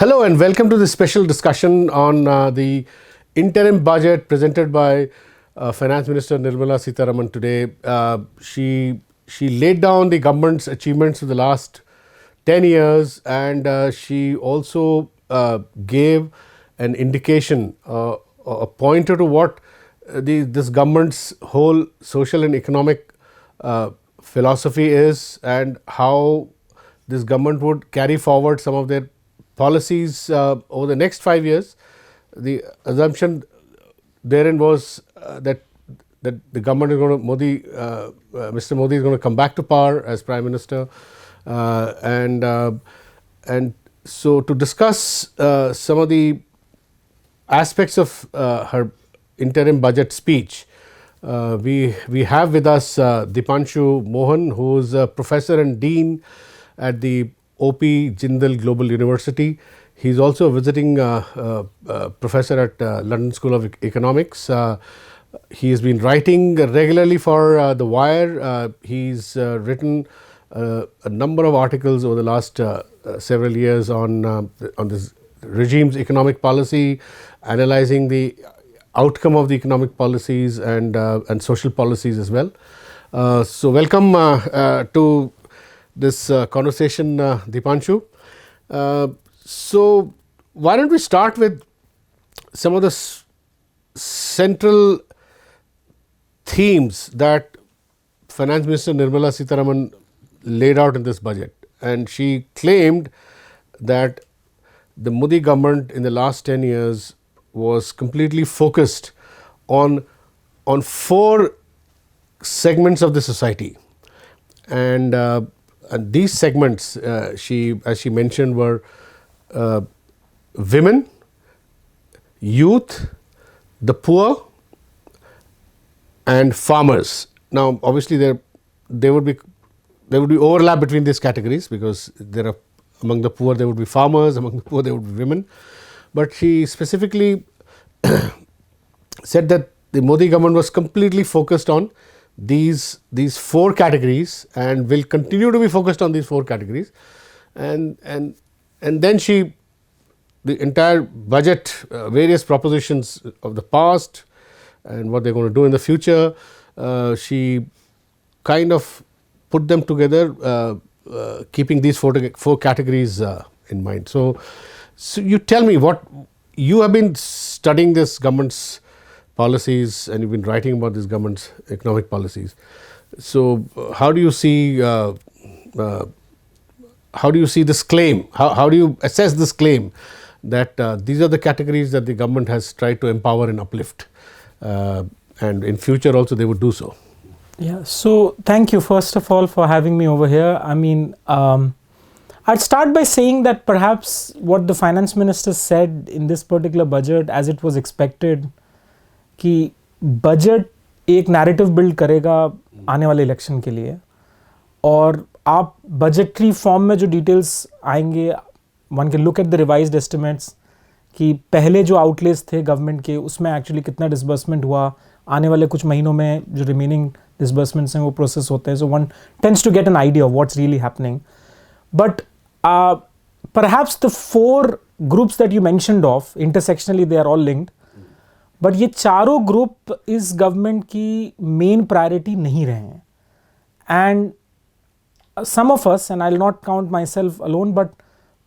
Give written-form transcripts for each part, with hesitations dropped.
Hello and welcome to this special discussion on the interim budget presented by Finance Minister Nirmala Sitharaman today. She laid down the government's achievements for the last 10 years and she also gave an indication, a pointer to what this government's whole social and economic philosophy is and how this government would carry forward some of their policies over the next 5 years. The assumption therein was that the government is going to Mr. Modi is going to come back to power as Prime Minister, and so to discuss some of the aspects of her interim budget speech, we have with us Deepanshu Mohan, who is a professor and dean at the O.P. Jindal Global University. He is also a visiting professor at London School of Economics. He has been writing regularly for The Wire. He's written a number of articles over the last several years on this regime's economic policy, analyzing the outcome of the economic policies and social policies as well. So welcome to this conversation, Deepanshu. So why don't we start with some of the central themes that Finance Minister Nirmala Sitharaman laid out in this budget, and she claimed that the Modi government in the last 10 years was completely focused on 4 segments of the society, and these segments, as she mentioned, were women, youth, the poor, and farmers. Now, obviously, there would be overlap between these categories because there are among the poor there would be farmers, among the poor there would be women. But she specifically said that the Modi government was completely focused on these 4 categories and will continue to be focused on these 4 categories, and then the entire budget, various propositions of the past and what they're going to do in the future, she kind of put them together, keeping these 4 categories in mind. So you tell me, what you have been studying this government's policies and you've been writing about this government's economic policies. So how do you see this claim? How do you assess this claim that these are the categories that the government has tried to empower and uplift, and in future also they would do so? Yeah, so thank you first of all for having me over here. I mean, I'd start by saying that perhaps what the finance minister said in this particular budget, as it was expected, कि budget एक narrative build करेगा आने वाले election के लिए, और आप budgetary form में जो डिटेल्स आएंगे, one can look at the revised estimates कि पहले जो आउटलेस थे गवर्नमेंट के उसमें एक्चुअली कितना डिसबर्समेंट हुआ, आने वाले कुछ महीनों में जो रिमेनिंग डिसबर्समेंट्स हैं वो प्रोसेस होते हैं. So one tends to get an idea of what's really happening. But perhaps the 4 groups that you mentioned of, intersectionally they are all linked, but ये चारों ग्रुप इस गवर्नमेंट की मेन प्रायोरिटी नहीं रहे हैं. And some of us, and I will not count my self alone, but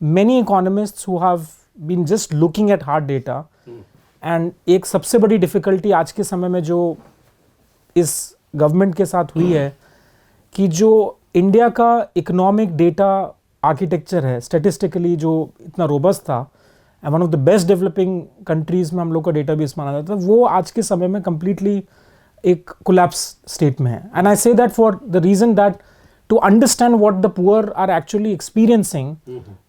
many economists who have been just looking at hard data, and एक सबसे बड़ी डिफ़िकल्टी आज के समय में जो इस गवर्नमेंट के साथ हुई है कि जो इंडिया का इकोनॉमिक डेटा आर्किटेक्चर है, स्टेटिस्टिकली जो इतना रोबस्ट था, one of the best developing countries में हम लोग का डेटाबेस माना जाता है, वो आज के समय में कम्प्लीटली एक कोलैप्स स्टेट में है. And I say that for the reason that to understand what the poor are actually experiencing,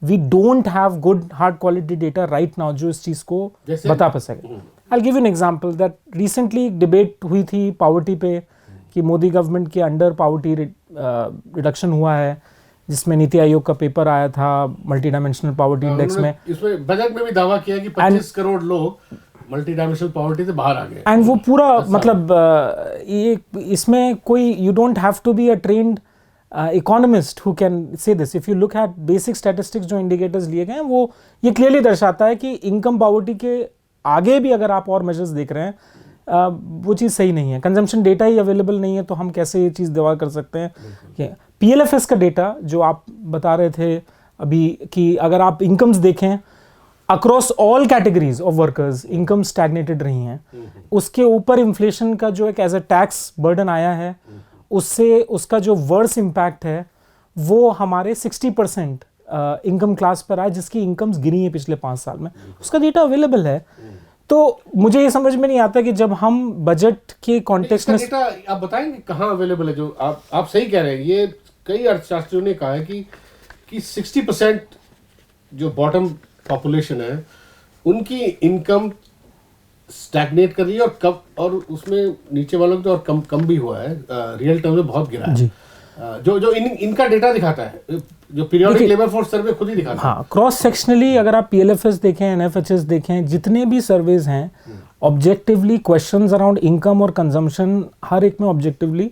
we don't have good hard quality data right now जो इस चीज़ को बता पा सके. I will give an example that recently debate हुई थी poverty पे कि मोदी गवर्नमेंट के अंडर पावर्टी रिडक्शन हुआ है, जिसमें नीति आयोग का पेपर आया था मल्टी डायमेंशनल पावर्टी इंडेक्स में. इसमें बजट में भी दावा किया कि 25 करोड़ लोग मल्टी डायमेंशनल पावर्टी से बाहर आ गए. एंड वो पूरा मतलब ये इसमें कोई, you don't have to be a trained economist who can say this. If you look at basic statistics जो इंडिकेटर्स लिए गए हैं, वो ये क्लियरली दर्शाता है कि इनकम पॉवर्टी के आगे भी अगर आप और मेजर्स देख रहे हैं, वो चीज़ सही नहीं है. कंजम्पशन डेटा ही अवेलेबल नहीं है, तो हम कैसे ये चीज़ दावा कर सकते हैं. PLFS का डेटा जो आप बता रहे थे अभी कि अगर आप इनकम्स देखें across all categories of workers, income stagnated रही हैं. उसके ऊपर इन्फ्लेशन का जो एक एज अ टैक्स बर्डन आया है, उससे उसका जो वर्स इम्पैक्ट है वो हमारे 60% इनकम क्लास पर आए, जिसकी इनकम्स गिरी हैं पिछले 5 साल में. उसका डेटा अवेलेबल है. तो मुझे ये समझ में नहीं आता कि जब हम बजट के कॉन्टेक्स्ट में, डेटा आप बताएंगे कहाँ अवेलेबल है? जो आप सही कह रहे हैं, ये कई अर्थशास्त्रियों ने कहा है कि 60% जो बॉटम पॉपुलेशन है उनकी इनकम स्टैग्नेट कर रही है, और कब, और उसमें नीचे वालों को तो और कम भी हुआ है. रियल टर्म में बहुत गिरा है. जो इनका डेटा दिखाता है, जो पीरियोडिक लेबर फोर्स सर्वे खुद ही दिखाता है. हाँ, क्रॉस सेक्शनली अगर आप PLFS देखें, NFHS देखें, जितने भी सर्वेज हैं, ऑब्जेक्टिवली क्वेश्चंस अराउंड इनकम और कंजम्पशन हर एक में ऑब्जेक्टिवली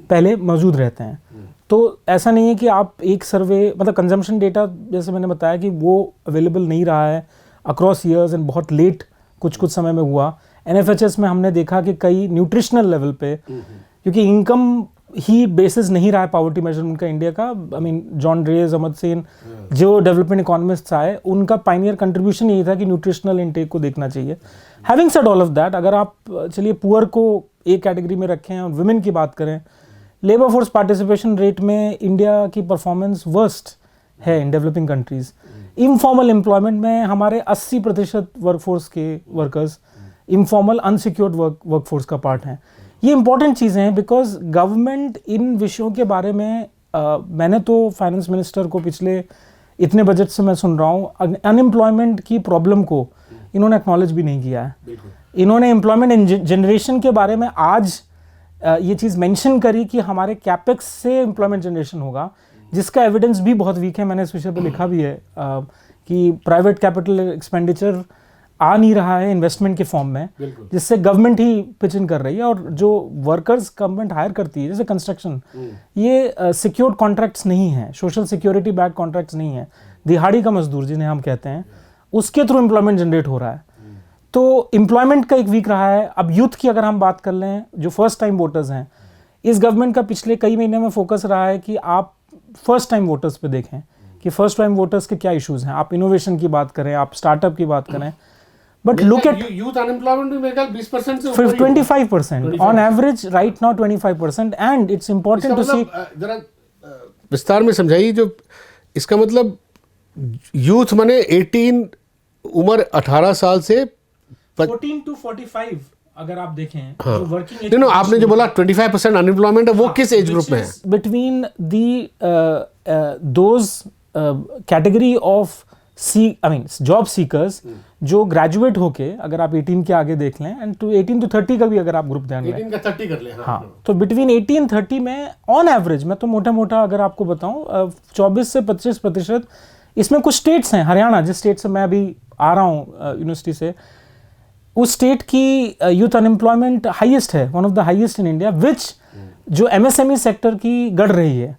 पहले मौजूद रहते हैं. तो ऐसा नहीं है कि आप एक सर्वे, मतलब कंजम्पशन डेटा जैसे मैंने बताया कि वो अवेलेबल नहीं रहा है अक्रॉस ईयर्स एंड बहुत लेट कुछ समय में हुआ. NFHS में हमने देखा कि कई न्यूट्रिशनल लेवल पे, क्योंकि इनकम ही बेसिस नहीं रहा है पॉवर्टी मेजरमेंट का इंडिया का. I mean Jean Dreze, Ahmad Sen, जो डेवलपमेंट इकोनॉमिस्ट्स आए, उनका पाइनियर कंट्रीब्यूशन यही था कि न्यूट्रिशनल इनटेक को देखना चाहिए. Having said all of that, अगर आप चलिए पुअर को एक कैटेगरी में रखें और वुमेन की बात करें, लेबर फोर्स पार्टिसिपेशन रेट में इंडिया की परफॉर्मेंस वर्स्ट है in developing countries. Informal employment में हमारे 80% वर्कफोर्स के वर्कर्स इनफॉर्मल अनसिक्योर्ड वर्कफोर्स का पार्ट हैं. ये इंपॉर्टेंट चीज़ें हैं बिकॉज गवर्नमेंट इन विषयों के बारे में, मैंने तो फाइनेंस मिनिस्टर को पिछले इतने बजट से मैं सुन रहा हूँ, अनएम्प्लॉयमेंट की प्रॉब्लम को इन्होंने एक्नॉलेज भी नहीं किया है. इन्होंने एम्प्लॉयमेंट जनरेशन के बारे में आज ये चीज़ मेंशन करी कि हमारे कैपेक्स से एम्प्लॉयमेंट जनरेशन होगा, जिसका एविडेंस भी बहुत वीक है. मैंने इस विषय पे लिखा भी है कि प्राइवेट कैपिटल एक्सपेंडिचर आ नहीं रहा है इन्वेस्टमेंट के फॉर्म में, जिससे गवर्नमेंट ही पिच इन कर रही है. और जो वर्कर्स गवर्नमेंट हायर करती है, जैसे कंस्ट्रक्शन, ये सिक्योर्ड कॉन्ट्रैक्ट्स नहीं है, सोशल सिक्योरिटी बैक कॉन्ट्रैक्ट्स नहीं है. दिहाड़ी का मजदूर जिन्हें हम कहते हैं, उसके थ्रू एम्प्लॉयमेंट जनरेट हो रहा है. तो एम्प्लॉयमेंट का एक वीक रहा है. अब यूथ की अगर हम बात कर लें, जो फर्स्ट टाइम वोटर्स हैं, इस गवर्नमेंट का पिछले कई महीने में फोकस रहा है कि आप फर्स्ट टाइम वोटर्स पे देखें कि फर्स्ट टाइम वोटर्स के क्या इश्यूज हैं. आप इनोवेशन की बात करें, आप स्टार्टअप की बात करें, but look at youth unemployment भी मेरे ख्याल 20% से ऊपर 25% on average right now 25%. And it's important to see. जरा विस्तार में समझाइए. जो इसका मतलब यूथ माने 18 उम्र 18 साल से 14 to 45 अगर आप देखें, हाँ. जो वर्किंग एज, आपने जो बोला 25% अनएम्प्लॉयमेंट है, वो किस एज ग्रुप में है? Between the those category of job seekers जो ग्रेजुएट होके, अगर आप 18 के आगे देख लें, एंड टू 18 to 30 का भी अगर आप ग्रुप ध्यान लें, 18 का 30 कर लें. हाँ, तो बिटवीन 18-30 में ऑन एवरेज, मैं तो मोटा अगर आपको बताऊं, 24 से 25%. इसमें कुछ स्टेट्स हैं, हरियाणा जिस स्टेट से मैं अभी आ रहा हूँ यूनिवर्सिटी से, उस स्टेट की यूथ अनएम्प्लॉयमेंट हाईएस्ट है, one of the highest in India, which जो MSME सेक्टर की गढ़ रही है.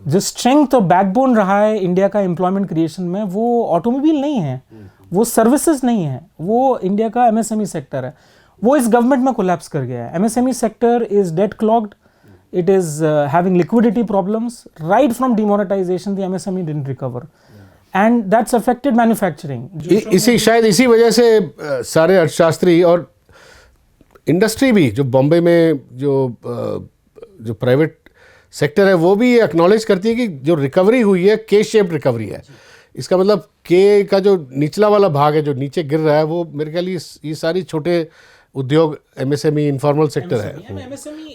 जो स्ट्रेंथ और बैकबोन रहा है इंडिया का एम्प्लॉयमेंट क्रिएशन में, वो ऑटोमोबाइल नहीं है, वो सर्विसेज नहीं है, वो इंडिया का MSME सेक्टर है. वो इस गवर्नमेंट में कोलैप्स कर गया है. MSME sector is debt clogged, it is having liquidity problems. Right from demonetisation the MSME didn't recover, and that's affected manufacturing. इसी वजह से सारे अर्थशास्त्री और इंडस्ट्री भी, जो बॉम्बे में जो प्राइवेट सेक्टर है, वो भी एक्नॉलेज करती है कि जो रिकवरी हुई है, के शेप रिकवरी है. इसका मतलब के का जो निचला वाला भाग है, जो नीचे गिर रहा है, वो मेरे ख्याल ये सारी छोटे उद्योग, MSME, इनफॉर्मल सेक्टर है.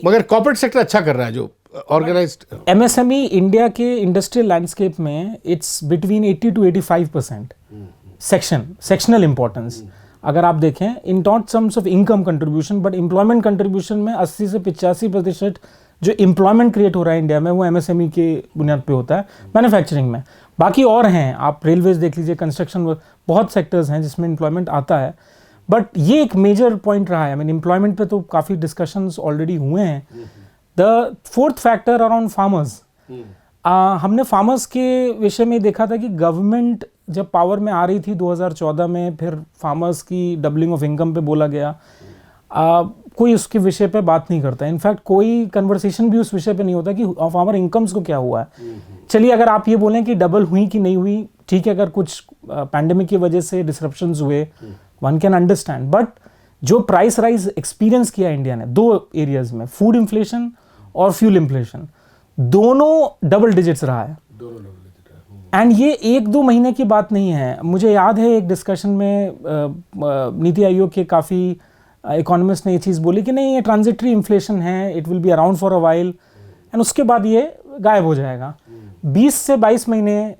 मगर कॉर्पोरेट सेक्टर अच्छा कर रहा है, जो ऑर्गेनाइज्ड. MSME इंडिया के इंडस्ट्रियल लैंडस्केप में it's between 80 to 85% sectional importance. अगर आप देखें in terms of income contribution, but employment contribution में 80 से 85% जो एम्प्लॉयमेंट क्रिएट हो रहा है इंडिया में, वो MSME के बुनियाद पे होता है, मैन्युफैक्चरिंग में. बाकी और हैं, आप रेलवेज देख लीजिए, कंस्ट्रक्शन, बहुत सेक्टर्स हैं जिसमें एम्प्लॉयमेंट आता है. बट ये एक मेजर पॉइंट रहा है. आई मीन एम्प्लॉयमेंट पे तो काफ़ी डिस्कशंस ऑलरेडी हुए हैं. The fourth factor around farmers, हमने फार्मर्स के विषय में देखा था कि गवर्नमेंट जब पावर में आ रही थी 2014 में, फिर फार्मर्स की डबलिंग ऑफ इनकम पे बोला गया, कोई उसके विषय पे बात नहीं करता। इनफैक्ट कोई कन्वर्सेशन भी उस विषय पे नहीं होता कि फार्मर इनकम्स को क्या हुआ है। चलिए अगर आप ये बोलें कि डबल हुई कि नहीं हुई, ठीक है, अगर कुछ पैंडेमिक की वजह से डिसरप्शंस हुए, वन कैन अंडरस्टैंड, बट जो प्राइस राइज एक्सपीरियंस किया इंडिया ने 2 एरियाज में, फूड इन्फ्लेशन और फ्यूल इन्फ्लेशन, दोनों डबल डिजिट्स रहा है। एंड ये 1-2 महीने की बात नहीं है। मुझे याद है एक डिस्कशन में नीति आयोग के काफ़ी इकोनॉमिस्ट ने ये चीज़ बोली कि नहीं, ये ट्रांजिटरी इन्फ्लेशन है, it will be around for a while and उसके बाद ये गायब हो जाएगा। 20 से 22 महीने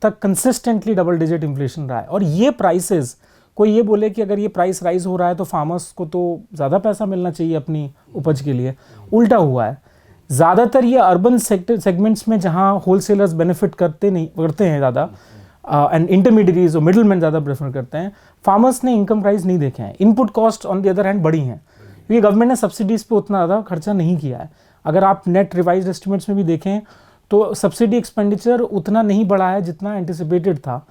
तक कंसिस्टेंटली डबल डिजिट इन्फ्लेशन रहा है। और ये प्राइसेस, कोई ये बोले कि अगर ये प्राइस राइज हो रहा है तो फार्मर्स को तो ज़्यादा पैसा मिलना चाहिए अपनी उपज के लिए, उल्टा हुआ है। ज़्यादातर ये अर्बन सेगमेंट्स में जहाँ होलसेलर्स बेनिफिट करते हैं ज़्यादा, एंड इंटरमीडिएटरीज और मिडिल मैन ज़्यादा प्रेफर करते हैं, फार्मर्स ने इनकम प्राइस नहीं देखे हैं। Input cost on the other hand बढ़ी हैं, क्योंकि गवर्नमेंट ने सब्सिडीज़ पे उतना ज़्यादा खर्चा नहीं किया है। अगर आप नेट रिवाइज्ड एस्टिमेट्स में भी देखें तो सब्सिडी एक्सपेंडिचर उतना नहीं बढ़ा है जितना एंटिसिपेटेड था।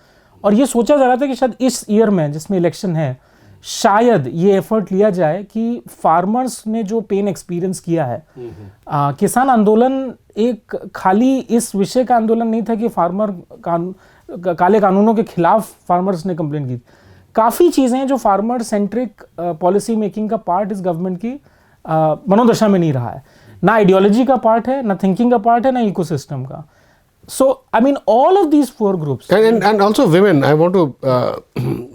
और ये सोचा जा रहा था कि शायद इस ईयर में जिसमें इलेक्शन है, शायद ये एफर्ट लिया जाए कि फार्मर्स ने जो पेन एक्सपीरियंस किया है, किसान आंदोलन एक खाली इस विषय का आंदोलन नहीं था कि काले कानूनों के खिलाफ फार्मर्स ने कंप्लेंट की। काफ़ी चीज़ें हैं जो फार्मर सेंट्रिक पॉलिसी मेकिंग का पार्ट इस गवर्नमेंट की मनोदशा में नहीं रहा है। ना आइडियोलॉजी का पार्ट है, ना थिंकिंग का पार्ट है, ना इकोसिस्टम का। So, I mean, all of these 4 groups. And also women, I want to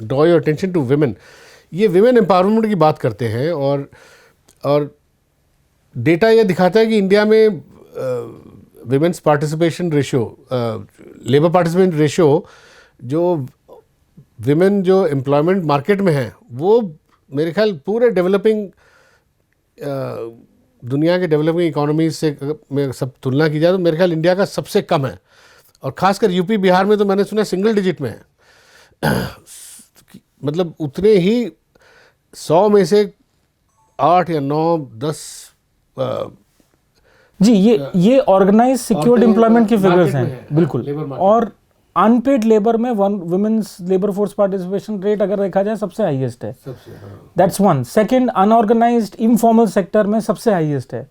draw your attention to women. ये women empowerment की बात करते हैं और डेटा ये दिखाता है कि इंडिया में women's participation ratio, labor participation ratio, जो women जो employment market में हैं, वो मेरे ख्याल पूरे डेवलपिंग दुनिया के डेवलपिंग इकोनॉमीज से में सब तुलना की जाए तो मेरे ख्याल इंडिया का सबसे कम है। और खासकर यूपी बिहार में तो मैंने सुना सिंगल डिजिट में है। मतलब उतने ही 100 में से 8 या 9, 10 जी, ये ऑर्गेनाइज सिक्योर्ड एम्प्लॉयमेंट के फिगर्स हैं, बिल्कुल। और अनपेड लेबर में women's labour force participation rate अगर देखा जाए सबसे हाईएस्ट है, that's one. Second, unorganised informal sector में सबसे हाईएस्ट है।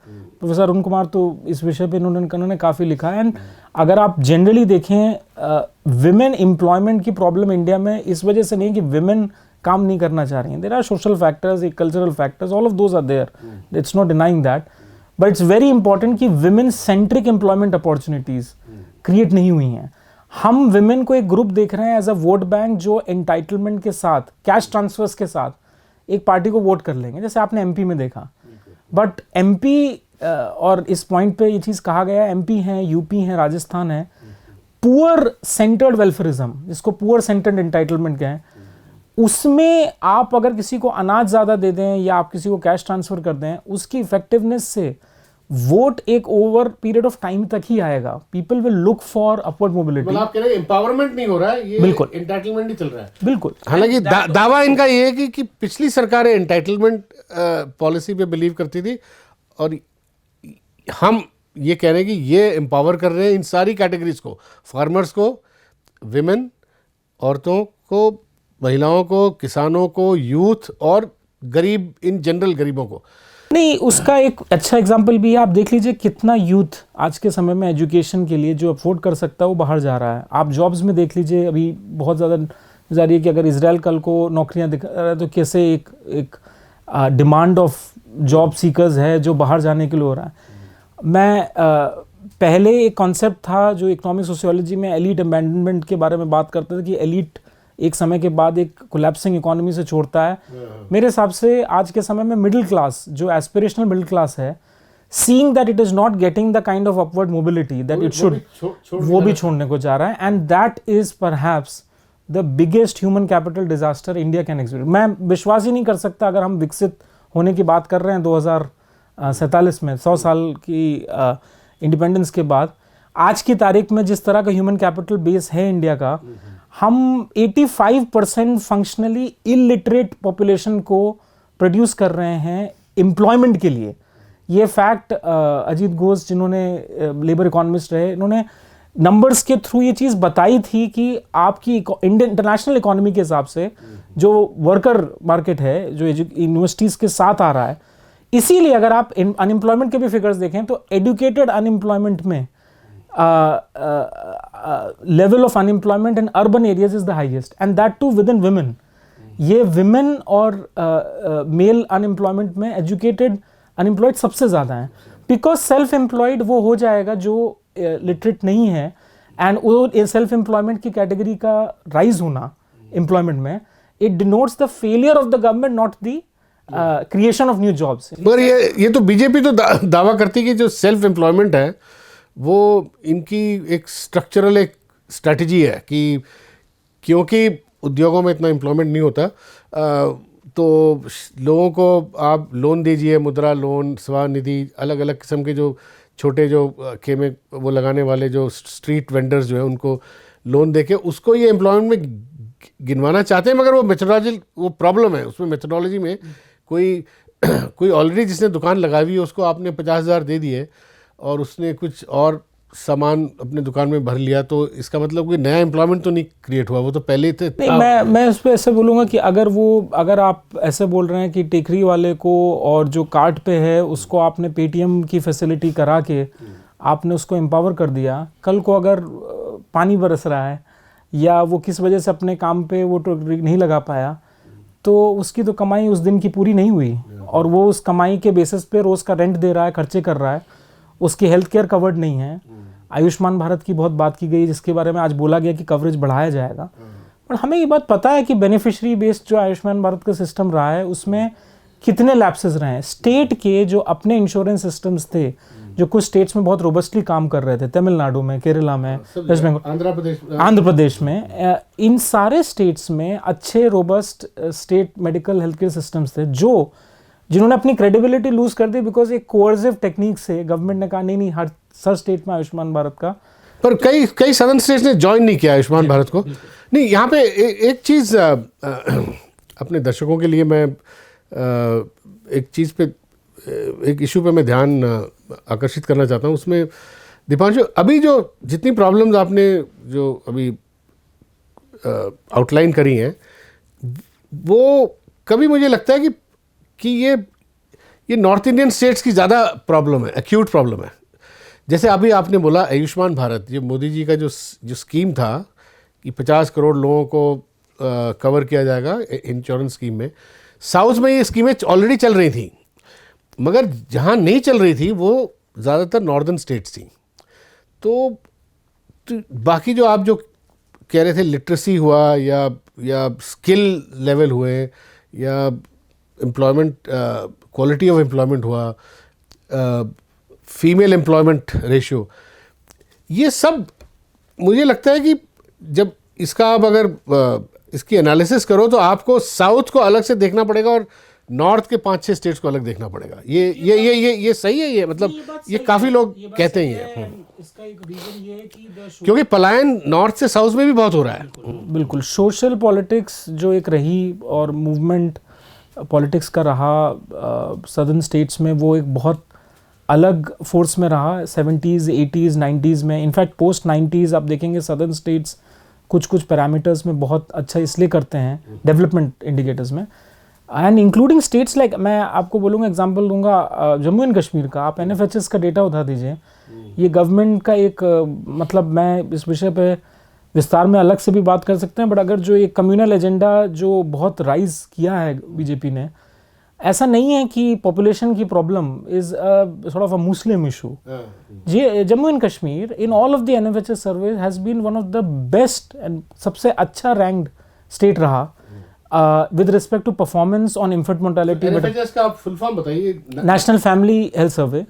प्रोफेसर अरुण कुमार तो इस विषय पे उन्होंने काफ़ी लिखा है। एंड अगर आप जनरली देखें, विमेन एम्प्लॉयमेंट की प्रॉब्लम इंडिया में इस वजह से नहीं कि विमेन काम नहीं करना चाह रही हैं, there are social factors, cultural factors, all of those are there, it's not denying that, but it's very important कि women centric employment opportunities create नहीं हुई हैं। हम विमेन को एक ग्रुप देख रहे हैं एज अ वोट बैंक, जो एंटाइटलमेंट के साथ, कैश ट्रांसफर्स के साथ एक पार्टी को वोट कर लेंगे, जैसे आपने एमपी में देखा। बट एमपी, और इस पॉइंट पे ये चीज़ कहा गया, एमपी हैं, यूपी हैं, राजस्थान है, पुअर सेंटर्ड वेलफेयरिज्म, जिसको पुअर सेंटर्ड एंटाइटलमेंट कहें, उसमें आप अगर किसी को अनाज ज़्यादा दे दें या आप किसी को कैश ट्रांसफ़र कर दें, उसकी इफेक्टिवनेस से वोट एक ओवर पीरियड ऑफ टाइम तक ही आएगा। People will look for upward mobility. मतलब आप कह रहे हैं एम्पावरमेंट नहीं हो रहा है, ये बिल्कुल एंटाइटलमेंट ही चल रहा है। बिल्कुल। हालांकि दावा इनका ये है कि पिछली सरकारें एंटाइटलमेंट पॉलिसी पे बिलीव करती थी, और हम ये कह रहे हैं कि ये एम्पावर कर रहे हैं इन सारी कैटेगरीज को, फार्मर्स को, विमेन, औरतों को, महिलाओं को, किसानों को, यूथ और गरीब, इन जनरल गरीबों को। नहीं, उसका एक अच्छा एग्जाम्पल भी है। आप देख लीजिए कितना यूथ आज के समय में एजुकेशन के लिए जो अफोर्ड कर सकता है वो बाहर जा रहा है। आप जॉब्स में देख लीजिए, अभी बहुत ज़्यादा जा रही है कि अगर इजराइल कल को नौकरियां दिखा रहा है तो कैसे एक डिमांड ऑफ जॉब सीकर्स है जो बाहर जाने के लिए हो रहा है। मैं पहले एक कॉन्सेप्ट था जो इकोनॉमिक सोशियोलॉजी में एलीट अबैंडनमेंट के बारे में बात करते थे कि एलीट एक समय के बाद एक कोलैप्सिंग इकोनॉमी से छोड़ता है। मेरे हिसाब से आज के समय में मिडिल क्लास, जो एस्पिरेशनल मिडिल क्लास है, seeing that it is not getting the kind of upward mobility that it should, वो भी छोड़ने को जा रहा है। And that is perhaps the biggest human capital disaster India can experience. मैं विश्वास ही नहीं कर सकता, अगर हम विकसित होने की बात कर रहे हैं 2047 में, 100 साल की इंडिपेंडेंस के बाद, आज की तारीख में जिस तरह का ह्यूमन कैपिटल बेस है इंडिया का, हम 85% फंक्शनली इलिटरेट पॉपुलेशन को प्रोड्यूस कर रहे हैं एम्प्लॉयमेंट के लिए। ये फैक्ट अजीत घोष, जिन्होंने लेबर इकोनॉमिस्ट रहे, इन्होंने नंबर्स के थ्रू ये चीज़ बताई थी कि आपकी इंडियन इंटरनेशनल इकोनॉमी के हिसाब से जो वर्कर मार्केट है जो यूनिवर्सिटीज़ के साथ आ रहा है, इसीलिए अगर आप अनएम्प्लॉयमेंट के भी फिगर्स देखें तो एडुकेटेड अनएम्प्लॉयमेंट में level of unemployment in urban areas is the highest and that too within women. ये विमेन और मेल अनएम्प्लॉयमेंट में एजुकेटेड अनएम्प्लॉयड सबसे ज़्यादा हैं, बिकॉज सेल्फ एम्प्लॉयड वो हो जाएगा जो लिटरेट नहीं है, एंड वो सेल्फ एम्प्लॉयमेंट की कैटेगरी का राइज होना एम्प्लॉयमेंट में, it denotes the failure of the government, not the creation of new jobs. मगर ये तो बीजेपी तो दावा करती है कि जो सेल्फ एम्प्लॉयमेंट है वो इनकी एक स्ट्रक्चरल एक स्ट्रैटेजी है कि क्योंकि उद्योगों में इतना एम्प्लॉयमेंट नहीं होता तो लोगों को आप लोन दीजिए, मुद्रा लोन, स्वनिधि, अलग अलग किस्म के जो छोटे जो खेमे वो लगाने वाले जो स्ट्रीट वेंडर्स जो है उनको लोन देके उसको ये एम्प्लॉयमेंट में गिनवाना चाहते हैं। मगर वो मेथोडोलॉजी, वो प्रॉब्लम है उसमें, मेथोडोलॉजी में कोई ऑलरेडी जिसने दुकान लगाई हुई है उसको आपने 50,000 दे दिए और उसने कुछ और सामान अपने दुकान में भर लिया, तो इसका मतलब कोई नया एम्प्लॉयमेंट तो नहीं क्रिएट हुआ, वो तो पहले थे। नहीं, मैं उस पर ऐसे बोलूँगा कि अगर आप ऐसे बोल रहे हैं कि टेकरी वाले को और जो कार्ट पे है उसको आपने पेटीएम की फैसिलिटी करा के आपने उसको एम्पावर कर दिया, कल को अगर पानी बरस रहा है या वो किस वजह से अपने काम पे वो नहीं लगा पाया तो उसकी तो कमाई उस दिन की पूरी नहीं हुई, और वो उस कमाई के बेसिस पे रोज़ का रेंट दे रहा है, खर्चे कर रहा है, उसकी हेल्थ केयर कवर्ड नहीं है। आयुष्मान भारत की बहुत बात की गई जिसके बारे में आज बोला गया कि कवरेज बढ़ाया जाएगा, पर हमें ये बात पता है कि बेनिफिशियरी बेस्ड जो आयुष्मान भारत का सिस्टम रहा है उसमें कितने लैप्सेस रहे हैं। स्टेट के जो अपने इंश्योरेंस सिस्टम्स थे जो कुछ स्टेट्स में बहुत रोबस्टली काम कर रहे थे, तमिलनाडु में, केरला में, वेस्ट बंगाल, आंध्र प्रदेश में, इन सारे स्टेट्स में अच्छे robust state medical health care systems थे जिन्होंने अपनी क्रेडिबिलिटी लूज कर दी बिकॉज एक कोअर्सिव टेक्निक से गवर्नमेंट ने कहा नहीं हर स्टेट में आयुष्मान भारत का। पर कई सदर्न स्टेट्स ने ज्वाइन नहीं किया आयुष्मान भारत को। नहीं, यहाँ पे एक चीज़ अपने दर्शकों के लिए मैं एक चीज़ पे, एक इशू पे मैं ध्यान आकर्षित करना चाहता हूँ। उसमें दीपांशु, अभी जो जितनी प्रॉब्लम्स आपने जो अभी आउटलाइन करी हैं वो कभी मुझे लगता है कि ये नॉर्थ इंडियन स्टेट्स की ज़्यादा प्रॉब्लम है, एक्यूट प्रॉब्लम है। जैसे अभी आपने बोला आयुष्मान भारत, ये मोदी जी का जो स्कीम था कि 50 करोड़ लोगों को कवर किया जाएगा इंश्योरेंस स्कीम में, साउथ में ये स्कीमें ऑलरेडी चल रही थी, मगर जहाँ नहीं चल रही थी वो ज़्यादातर नॉर्दर्न स्टेट्स थी। तो बाकी जो आप जो कह रहे थे लिटरेसी हुआ या स्किल लेवल हुए या एम्प्लॉयमेंट क्वालिटी ऑफ एम्प्लॉयमेंट हुआ, फीमेल एम्प्लॉयमेंट रेशियो, ये सब मुझे लगता है कि जब इसका आप अगर इसकी एनालिसिस करो तो आपको साउथ को अलग से देखना पड़ेगा और नॉर्थ के 5-6 स्टेट्स को अलग देखना पड़ेगा। ये सही है, ये मतलब ये काफ़ी लोग कहते ही हैं। इसका एक रीजन ये है कि क्योंकि पलायन नॉर्थ से साउथ में भी बहुत हो रहा है। बिल्कुल, सोशल पॉलिटिक्स जो एक रही और मूवमेंट पॉलिटिक्स का रहा सदर्न स्टेट्स में, वो एक बहुत अलग फोर्स में रहा 70s, 80s, 90s में। इनफैक्ट पोस्ट 90s आप देखेंगे सदर्न स्टेट्स कुछ पैरामीटर्स में बहुत अच्छा इसलिए करते हैं डेवलपमेंट इंडिकेटर्स में, एंड इंक्लूडिंग स्टेट्स लाइक, मैं आपको बोलूँगा एग्जांपल दूंगा जम्मू एंड कश्मीर का। आप NFHS का डेटा उठा दीजिए, ये गवर्नमेंट का एक मतलब मैं इस विषय पे विस्तार में अलग से भी बात कर सकते हैं, बट अगर जो एक कम्युनल एजेंडा जो बहुत राइज किया है बीजेपी ने, ऐसा नहीं है कि पॉपुलेशन की problem is sort of a Muslim issue. जी, Jammu and Kashmir in all of the NFHS survey has been one of the best and सबसे अच्छा रैंक्ड स्टेट रहा with respect to performance on infant mortality. NFHS का आप full form बताइए। National family health survey.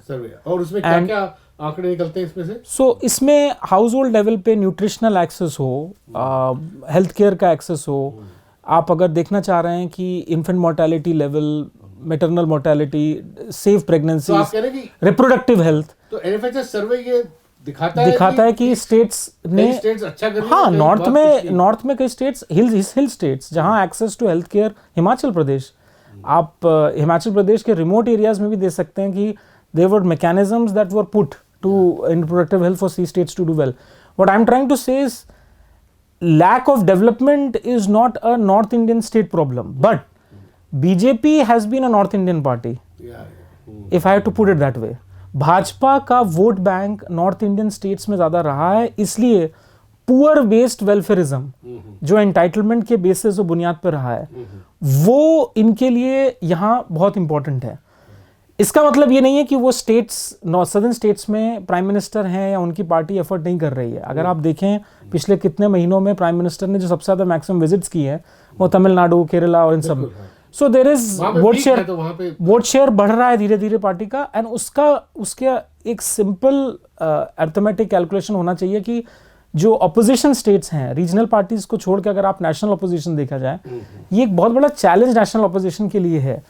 और उसमें क्या आंकड़े निकलते हैं इसमें से? सो इसमें हाउस होल्ड लेवल पे न्यूट्रिशनल एक्सेस हो, हेल्थ केयर का एक्सेस हो, आप अगर देखना चाह रहे हैं कि infant mortality level, maternal mortality, safe pregnancy, reproductive health, तो NFHS सर्वे ये दिखाता है कि स्टेट्स ने अच्छा कर, हाँ, नॉर्थ में कई स्टेट्स, हिल स्टेट्स जहाँ access to health care, Himachal Pradesh, आप हिमाचल प्रदेश के रिमोट एरियाज में भी देख सकते हैं कि there were mechanisms that were put to in reproductive health for these states to do well. What I'm trying to say is lack of development is not a North Indian state problem, but BJP has been a North Indian party, if I have to put it that way. Bhajpa का vote bank north Indian states में ज़्यादा रहा है, इसलिए poor based welfarism जो entitlement के basis और बुनियाद पर रहा है, वो इनके लिए यहाँ बहुत इंपॉर्टेंट है. इसका मतलब ये नहीं है कि वो स्टेट्स सदर्न स्टेट्स में प्राइम मिनिस्टर हैं या उनकी पार्टी एफर्ट नहीं कर रही है. अगर आप देखें पिछले कितने महीनों में प्राइम मिनिस्टर ने जो सबसे ज़्यादा मैक्सिमम विजिट्स की है वो तमिलनाडु, केरला और इन सब. सो देर इज वोट शेयर बढ़ रहा है धीरे धीरे पार्टी का. एंड उसके एक सिंपल अर्थमेटिक कैलकुलेशन होना चाहिए कि जो अपोजिशन स्टेट्स हैं, रीजनल पार्टीज को छोड़ के अगर आप नेशनल अपोजिशन देखा जाए, ये एक बहुत बड़ा चैलेंज नेशनल अपोजिशन के लिए है.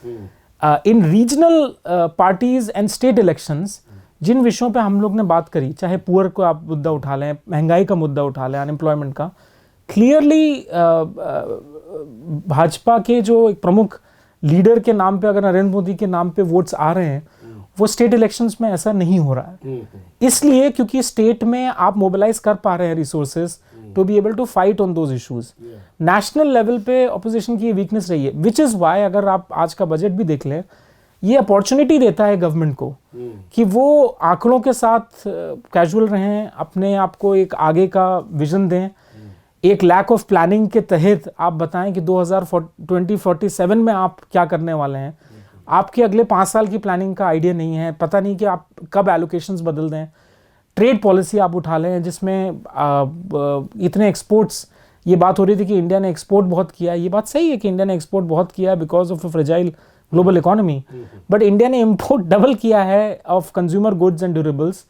इन regional parties and state elections, जिन विषयों पे हम लोग ने बात करी, चाहे पुअर को आप मुद्दा उठा लें, महंगाई का मुद्दा उठा लें, अनएम्प्लॉयमेंट का, क्लियरली भाजपा के जो एक प्रमुख लीडर के नाम पे, अगर नरेंद्र मोदी के नाम पे वोट्स आ रहे हैं, वो स्टेट इलेक्शंस में ऐसा नहीं हो रहा है. इसलिए क्योंकि स्टेट में आप मोबिलाइज कर पा रहे हैं resources to be able to fight on those issues. National level पे अपोजिशन की वीकनेस रही है, विच इज वाई अगर आप आज का बजट भी देख लें, ये अपॉर्चुनिटी देता है गवर्नमेंट को कि वो आंकड़ों के साथ कैजुअल रहें, अपने आप को एक आगे का विजन दें. एक लैक ऑफ प्लानिंग के तहत आप बताएं कि 2047 में आप क्या करने वाले हैं. आपके अगले 5 साल की प्लानिंग का आइडिया नहीं है, पता नहीं कि आप कब एलोकेशंस बदल दें. ट्रेड पॉलिसी आप उठा लें जिसमें इतने एक्सपोर्ट्स, ये बात हो रही थी कि इंडिया ने एक्सपोर्ट बहुत किया है. ये बात सही है कि इंडिया ने एक्सपोर्ट बहुत किया है because of a fragile global economy, but India ने इंपोर्ट डबल किया है of consumer goods and durables,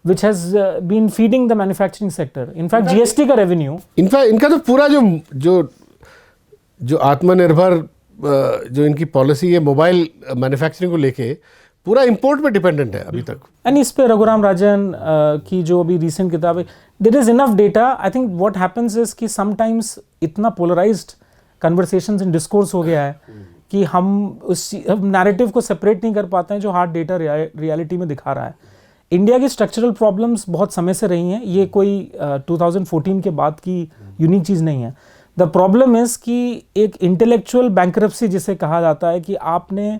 which has been feeding the manufacturing sector. In fact GST का रेवेन्यू, इनफैक्ट इनका तो पूरा जो आत्मनिर्भर जो इनकी पॉलिसी है मोबाइल मैन्युफैक्चरिंग को लेके, पूरा इंपोर्ट पे डिपेंडेंट है अभी तक. एंड इस पे रघुराम राजन की जो अभी रिसेंट किताब है, there is enough data. I think what happens is कि समटाइम्स इतना पोलराइज्ड कन्वर्सेशंस इन डिस्कोर्स हो गया है कि हम उस नैरेटिव को सेपरेट नहीं कर पाते हैं जो हार्ड डेटा रियलिटी में दिखा रहा है. इंडिया की स्ट्रक्चरल प्रॉब्लम्स बहुत समय से रही हैं, ये कोई 2014 के बाद की यूनिक चीज़ नहीं है. द प्रॉब्लम इज कि एक इंटेलेक्चुअल बैंकरप्सी जिसे कहा जाता है, कि आपने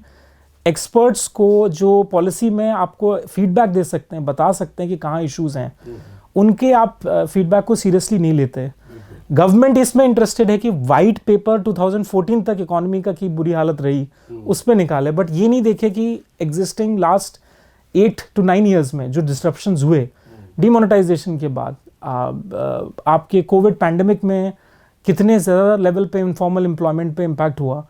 एक्सपर्ट्स को जो पॉलिसी में आपको फीडबैक दे सकते हैं, बता सकते हैं कि कहाँ इश्यूज हैं, उनके आप फीडबैक को सीरियसली नहीं लेते. गवर्नमेंट इसमें इंटरेस्टेड है कि वाइट पेपर 2014 तक इकोनॉमी का की बुरी हालत रही उस पर निकाले, बट ये नहीं देखे कि एग्जिस्टिंग लास्ट 8 to 9 ईयर्स में जो डिस्ट्रप्शंस हुए डिमोनेटाइजेशन के बाद, आपके कोविड पैंडेमिक में कितने ज़्यादा लेवल पे इनफॉर्मल एम्प्लॉयमेंट पे इम्पैक्ट हुआ,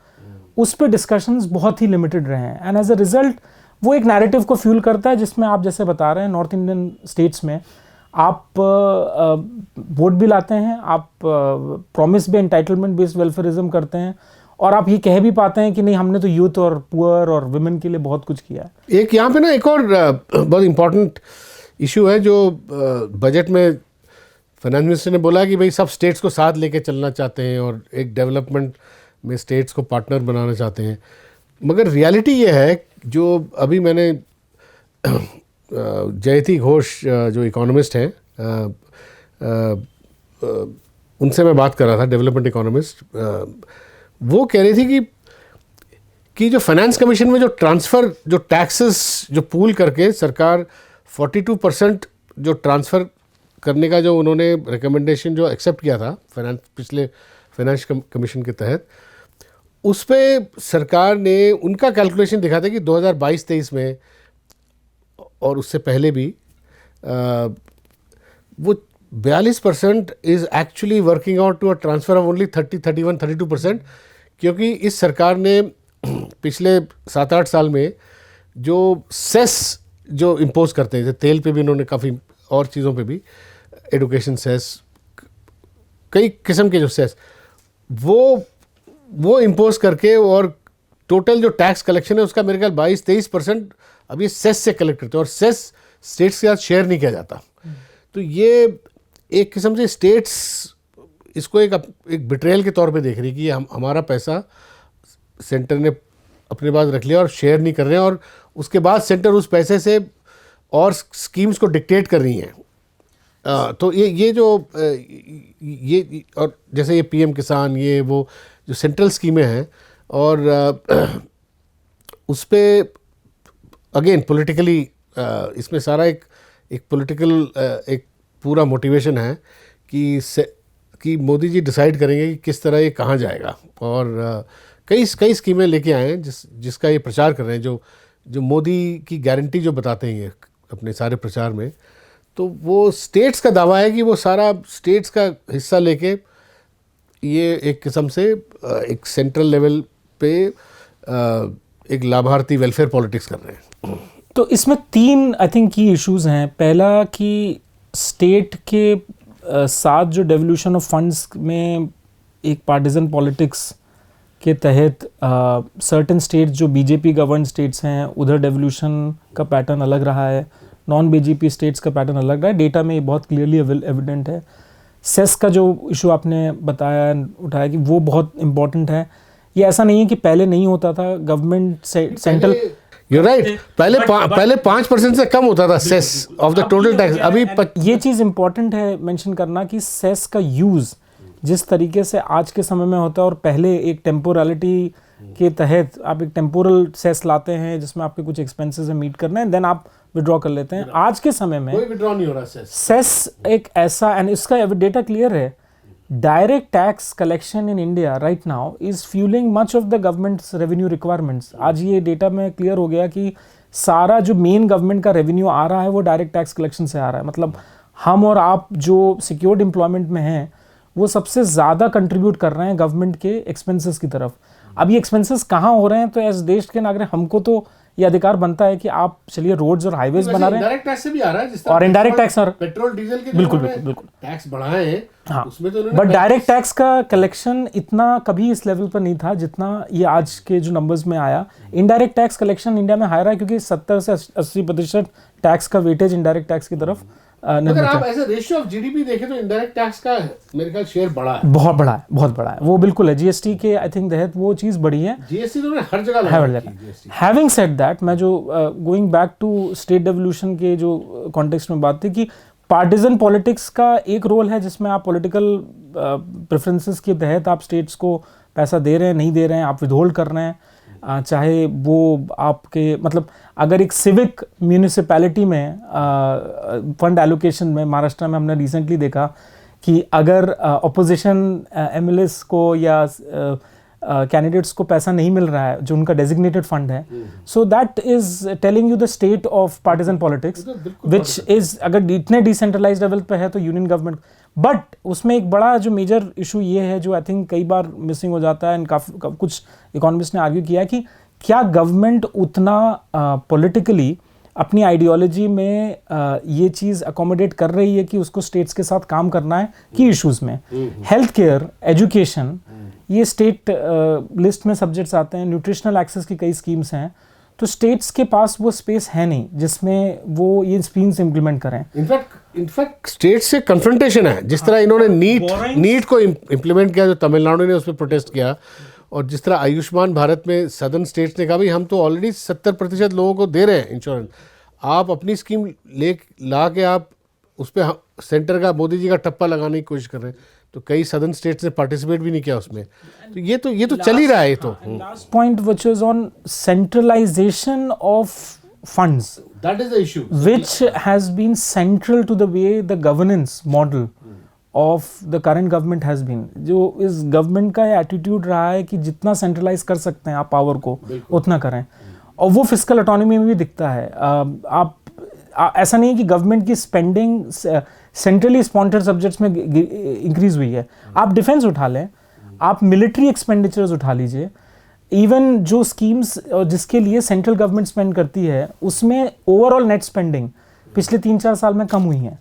उस पे डिस्कशंस बहुत ही लिमिटेड रहे हैं. एंड एज अ रिजल्ट वो एक नैरेटिव को फ्यूल करता है जिसमें आप जैसे बता रहे हैं नॉर्थ इंडियन स्टेट्स में आप वोट भी लाते हैं, आप प्रॉमिस भी एंटाइटलमेंट बेस्ड वेलफेयरिज्म करते हैं, और आप ये कह भी पाते हैं कि नहीं हमने तो यूथ और पुअर और वुमेन के लिए बहुत कुछ किया है. एक यहाँ पे ना एक और बहुत इम्पोर्टेंट इशू है जो बजट में फाइनेंस मिनिस्टर ने बोला कि भाई सब स्टेट्स को साथ लेके चलना चाहते हैं और एक डेवलपमेंट में स्टेट्स को पार्टनर बनाना चाहते हैं. मगर रियलिटी ये है, जो अभी मैंने जयति घोष जो इकोनॉमिस्ट हैं उनसे मैं बात कर रहा था, डेवलपमेंट इकोनॉमिस्ट, वो कह रही थी कि जो फाइनेंस कमीशन में जो ट्रांसफ़र, जो टैक्सेस जो पूल करके सरकार 42% जो ट्रांसफ़र करने का जो उन्होंने रिकमेंडेशन जो एक्सेप्ट किया था पिछले फाइनेंस कमीशन के तहत, उस पर सरकार ने उनका कैलकुलेशन दिखा था कि 2022-23 में और उससे पहले भी वो 42% is actually working out to a transfer of only 31-32%, क्योंकि इस सरकार ने पिछले 7-8 साल में जो सेस जो इम्पोज करते हैं, तेल पे भी उन्होंने काफ़ी, और चीज़ों पे भी, एडुकेशन सेस, कई किस्म के जो सेस वो इम्पोज करके, और टोटल जो टैक्स कलेक्शन है उसका मेरे ख्याल 22-23% अभी सेस से कलेक्ट करते हैं, और सेस स्टेट्स के साथ शेयर नहीं किया जाता. तो ये एक किस्म से स्टेट्स इसको एक बिट्रेयल के तौर पे देख रही कि हमारा पैसा सेंटर ने अपने पास रख लिया और शेयर नहीं कर रहे हैं, और उसके बाद सेंटर उस पैसे से और स्कीम्स को डिक्टेट कर रही हैं. तो ये जो ये और जैसे ये पीएम किसान ये वो जो सेंट्रल स्कीमें हैं और उस पे अगेन पॉलिटिकली इसमें सारा एक पॉलिटिकल एक पूरा मोटिवेशन है कि मोदी जी डिसाइड करेंगे कि किस तरह ये कहाँ जाएगा और कई स्कीमें लेके आए हैं जिसका ये प्रचार कर रहे हैं जो मोदी की गारंटी जो बताते हैं ये अपने सारे प्रचार में, तो वो स्टेट्स का दावा है कि वो सारा स्टेट्स का हिस्सा लेके ये एक किस्म से एक सेंट्रल लेवल पे एक लाभार्थी वेलफेयर पॉलिटिक्स कर रहे हैं। तो इसमें 3 आई थिंक की इश्यूज हैं। पहला कि स्टेट के साथ जो डेवल्यूशन ऑफ फंड्स में एक पार्टिजन पॉलिटिक्स के तहत सर्टेन स्टेट्स जो बीजेपी गवर्न स्टेट्स हैं उधर डेवल्यूशन का पैटर्न अलग रहा है, नॉन बीजेपी स्टेट्स का पैटर्न अलग रहा है। डेटा में ये बहुत क्लियरली एविडेंट है। सेस का जो इशू आपने बताया उठाया कि वो बहुत इम्पोर्टेंट है। ये ऐसा नहीं है कि पहले नहीं होता था, गवर्नमेंट सेंट्रल You're right. पहले 5% से कम होता था cess of the total tax. अभी ये चीज़ इम्पॉर्टेंट है मेंशन करना कि सेस का यूज़ जिस तरीके से आज के समय में होता है और पहले एक टेम्पोरलिटी के तहत आप एक टेम्पोरल सेस लाते हैं जिसमें आपके कुछ एक्सपेंसेस मीट करना है, देन आप विड्रॉ कर लेते हैं। आज के समय में कोई विड्रॉ नहीं हो रहा सेस एक ऐसा, एंड इसका डेटा क्लियर है, direct tax collection in India right now is fueling much of the government's revenue requirements. आज ये डेटा में क्लियर हो गया कि सारा जो मेन गवर्नमेंट का रेवेन्यू आ रहा है वो डायरेक्ट टैक्स कलेक्शन से आ रहा है। मतलब हम और आप जो सिक्योर्ड एम्प्लॉयमेंट में हैं वो सबसे ज़्यादा कंट्रीब्यूट कर रहे हैं गवर्नमेंट के एक्सपेंसेस की तरफ। अब ये एक्सपेंसेस कहाँ हो रहे हैं, तो एज देश के नागरिक हमको तो ये अधिकार बनता है कि आप चलिए रोड्स और हाईवेज बना रहे हैं। डायरेक्ट टैक्स से भी आ रहा है जिस और इनडायरेक्ट टैक्स और पेट्रोल डीजल के बिल्कुल टैक्स बढ़ाए हैं। हाँ, उसमें तो बट डायरेक्ट टैक्स का कलेक्शन इतना कभी इस लेवल पर नहीं था जितना ये आज के जो नंबर्स में आया। इनडायरेक्ट टैक्स कलेक्शन इंडिया में हायर है क्योंकि 70 से 80% टैक्स का वेटेज इनडायरेक्ट टैक्स की तरफ अगर आप ऐसे रेशियो ऑफ जीडीपी देखें तो इनडायरेक्ट टैक्स का मेरे ख्याल शेयर बड़ा है, बहुत बड़ा है, बहुत बड़ा है। वो बिल्कुल है, जीएसटी के आई थिंक तहत वो चीज़ बड़ी है। जीएसटी तो हर जगह लगा है। हैविंग सेड दैट, मैं जो going back to state devolution के जो कॉन्टेक्स्ट में बात थी कि पार्टिजन पॉलिटिक्स का एक रोल है जिसमें आप पॉलिटिकल प्रेफरेंसेस के तहत आप स्टेट्स को पैसा दे रहे हैं, नहीं दे रहे हैं, आप विदहोल्ड कर रहे हैं, चाहे वो आपके मतलब अगर एक सिविक म्यूनिसिपैलिटी में फंड एलोकेशन में महाराष्ट्र में हमने रिसेंटली देखा कि अगर अपोजिशन एमएलएस को या कैंडिडेट्स को पैसा नहीं मिल रहा है जो उनका डेजिग्नेटेड फंड है, so that is telling you the state of partisan politics which is, अगर इतने डिसेंट्रलाइज लेवल पे है तो यूनियन गवर्नमेंट। बट उसमें एक बड़ा जो मेजर इशू ये है जो आई थिंक कई बार मिसिंग हो जाता है, कुछ इकोनॉमिस्ट ने आर्ग्यू किया कि क्या गवर्नमेंट उतना पॉलिटिकली अपनी आइडियोलॉजी में ये चीज़ अकोमोडेट कर रही है कि उसको स्टेट्स के साथ काम करना है कि इश्यूज़ में हेल्थ केयर, एजुकेशन, ये स्टेट लिस्ट में सब्जेक्ट्स आते हैं, न्यूट्रिशनल एक्सेस की कई स्कीम्स हैं, तो स्टेट्स के पास वो स्पेस है नहीं जिसमें वो ये स्कीम्स इम्प्लीमेंट करें। इनफैक्ट स्टेट्स से कन्फ्रंटेशन है, जिस तरह इन्होंने नीट को इम्प्लीमेंट किया जो तमिलनाडु ने उस पर प्रोटेस्ट किया, और जिस तरह आयुष्मान भारत में सदर्न स्टेट्स ने कहा भाई हम तो ऑलरेडी 70% लोगों को दे रहे हैं इंश्योरेंस, आप अपनी स्कीम ला के आप उस पर सेंटर का मोदी जी का टप्पा लगाने की कोशिश कर रहे हैं, तो कई सदर्न स्टेट्स ने पार्टिसिपेट भी नहीं किया उसमें। तो ये तो चल ही रहा है। ये तो last point which is on centralisation of funds, that is the issue which has been central to the way the governance model of the current government has been। जो इस गवर्नमेंट का एटीट्यूड रहा है कि जितना सेंट्रलाइज कर सकते हैं आप पावर को उतना करें, और वो फिस्कल ऑटोनॉमी में भी दिखता है। आप ऐसा नहीं है कि गवर्नमेंट की स्पेंडिंग सेंट्रली स्पॉन्सर्ड सब्जेक्ट्स में इंक्रीज हुई है। आप डिफेंस उठा लें, आप मिलिट्री एक्सपेंडिचर्स उठा लीजिए, इवन जो स्कीम्स जिसके लिए सेंट्रल गवर्नमेंट स्पेंड करती है उसमें ओवरऑल नेट स्पेंडिंग पिछले 3-4 साल में कम हुई है।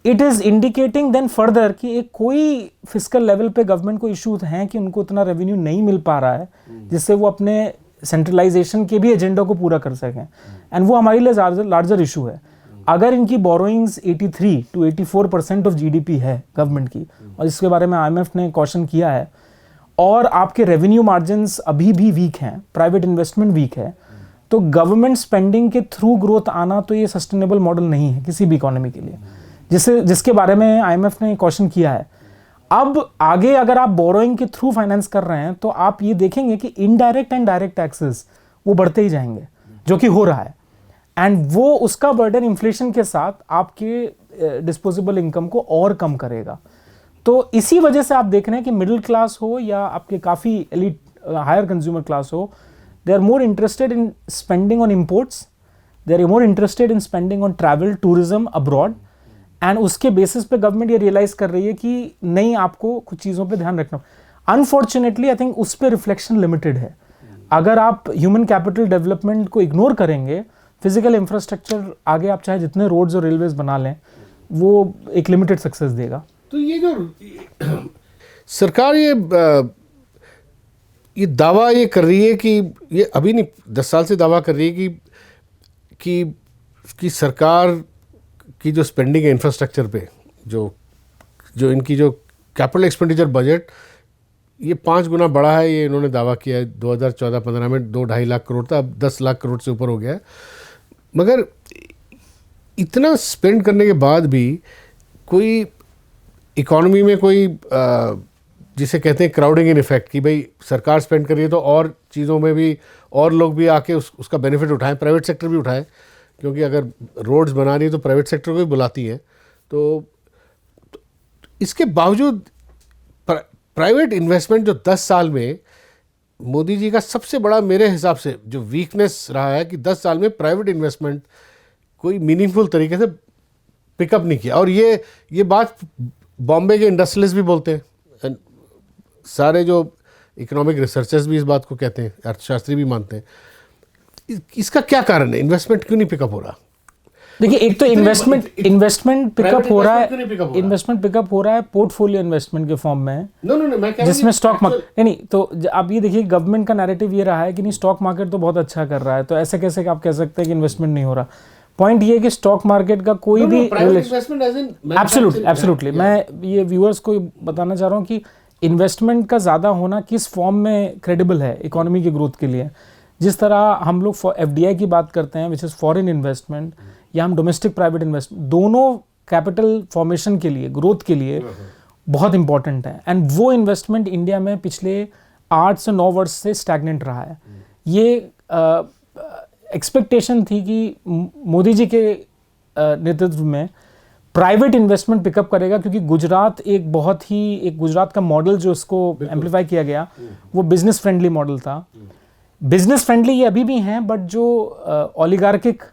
It is indicating then further कि एक कोई फिस्कल लेवल पे गवर्नमेंट को इशूज हैं कि उनको उतना रेवेन्यू नहीं मिल पा रहा है जिससे वो अपने सेंट्रलाइजेशन के भी एजेंडा को पूरा कर सकें, एंड वो हमारे लिए लार्जर इशू है। अगर इनकी बोरोइंग्स 83 to 84% ऑफ जीडीपी है गवर्नमेंट की, और इसके बारे में आईएमएफ ने क्वेश्चन किया है, और आपके रेवेन्यू मार्जिन्स अभी भी वीक हैं, प्राइवेट इन्वेस्टमेंट वीक है, तो गवर्नमेंट स्पेंडिंग के थ्रू ग्रोथ आना तो ये सस्टेनेबल मॉडल नहीं है किसी भी इकोनॉमी के लिए। जिसके बारे में IMF ने क्वेश्चन किया है। अब आगे अगर आप बोरोइंग के थ्रू फाइनेंस कर रहे हैं तो आप ये देखेंगे कि इनडायरेक्ट एंड डायरेक्ट टैक्सेस वो बढ़ते ही जाएंगे, जो कि हो रहा है, एंड वो उसका बर्डन इन्फ्लेशन के साथ आपके डिस्पोजेबल इनकम को और कम करेगा। तो इसी वजह से आप देख रहे हैं कि मिडिल क्लास हो या आपके काफ़ी एलिट हायर कंज्यूमर क्लास हो, they are more interested in spending on imports, they are more interested in spending on travel tourism abroad, and उसके बेसिस पे गवर्नमेंट ये रियलाइज कर रही है कि नहीं, आपको कुछ चीज़ों पे ध्यान रखना। अनफॉर्चुनेटली आई थिंक उस पर रिफ्लेक्शन लिमिटेड है। अगर आप ह्यूमन कैपिटल डेवलपमेंट को इग्नोर करेंगे, फिजिकल इंफ्रास्ट्रक्चर आगे आप चाहे जितने रोड्स और रेलवेज बना लें, वो एक लिमिटेड सक्सेस देगा। तो ये जो सरकार ये दावा ये कर रही है कि ये अभी नहीं 10 साल से दावा कर रही है कि सरकार की जो स्पेंडिंग है इंफ्रास्ट्रक्चर पे, जो इनकी जो कैपिटल एक्सपेंडिचर बजट ये 5 गुना बढ़ा है, ये इन्होंने दावा किया है। 2014-15 में 2-2.5 लाख करोड़ था, अब 10 लाख करोड़ से ऊपर हो गया है। मगर इतना स्पेंड करने के बाद भी कोई इकोनॉमी में कोई जिसे कहते हैं क्राउडिंग इन इफेक्ट, कि भाई सरकार स्पेंड कर रही है तो और चीज़ों में भी और लोग भी आके उसका बेनिफिट उठाएं, प्राइवेट सेक्टर भी उठाएं, क्योंकि अगर रोड्स बना रही है तो प्राइवेट सेक्टर को भी बुलाती है। तो इसके बावजूद प्राइवेट इन्वेस्टमेंट जो 10 साल में मोदी जी का सबसे बड़ा मेरे हिसाब से जो वीकनेस रहा है कि 10 साल में प्राइवेट इन्वेस्टमेंट कोई मीनिंगफुल तरीके से पिकअप नहीं किया। और ये बात बॉम्बे के इंडस्ट्रियलिस्ट भी बोलते हैं, सारे जो इकोनॉमिक रिसर्चर्स भी इस बात को कहते हैं, अर्थशास्त्री भी मानते हैं। इसका क्या कारण है? इन्वेस्टमेंट क्यों नहीं पिकअप हो रहा? देखिए, एक तो इन्वेस्टमेंट पिकअप हो रहा है, इन्वेस्टमेंट पिकअप हो रहा है पोर्टफोलियो इन्वेस्टमेंट के फॉर्म में, जिसमें स्टॉक मार्केट नहीं। तो आप ये देखिए, गवर्नमेंट का नैरेटिव ये रहा है कि नहीं, स्टॉक मार्केट तो बहुत अच्छा कर रहा है, तो ऐसे कैसे आप कह सकते हैं कि इन्वेस्टमेंट नहीं हो रहा। पॉइंट ये है कि स्टॉक मार्केट का कोई भी एब्सोल्युटली, मैं ये व्यूअर्स को बताना चाह रहा हूँ कि इन्वेस्टमेंट का ज़्यादा होना किस फॉर्म में क्रेडिबल है इकोनॉमी की ग्रोथ के लिए। जिस तरह हम लोग FDI की बात करते हैं, विच इज़ फॉरेन इन्वेस्टमेंट, या हम डोमेस्टिक प्राइवेट इन्वेस्टमेंट, दोनों कैपिटल फॉर्मेशन के लिए, ग्रोथ के लिए बहुत इंपॉर्टेंट है। एंड वो इन्वेस्टमेंट इंडिया में पिछले 8 से 9 वर्ष से स्टैग्नेंट रहा है। ये एक्सपेक्टेशन थी कि मोदी जी के नेतृत्व में प्राइवेट इन्वेस्टमेंट पिकअप करेगा, क्योंकि गुजरात गुजरात का मॉडल जो उसको एम्प्लीफाई किया गया, वो बिजनेस फ्रेंडली मॉडल था। बिजनेस फ्रेंडली ये अभी भी हैं, बट जो ओलिगार्किक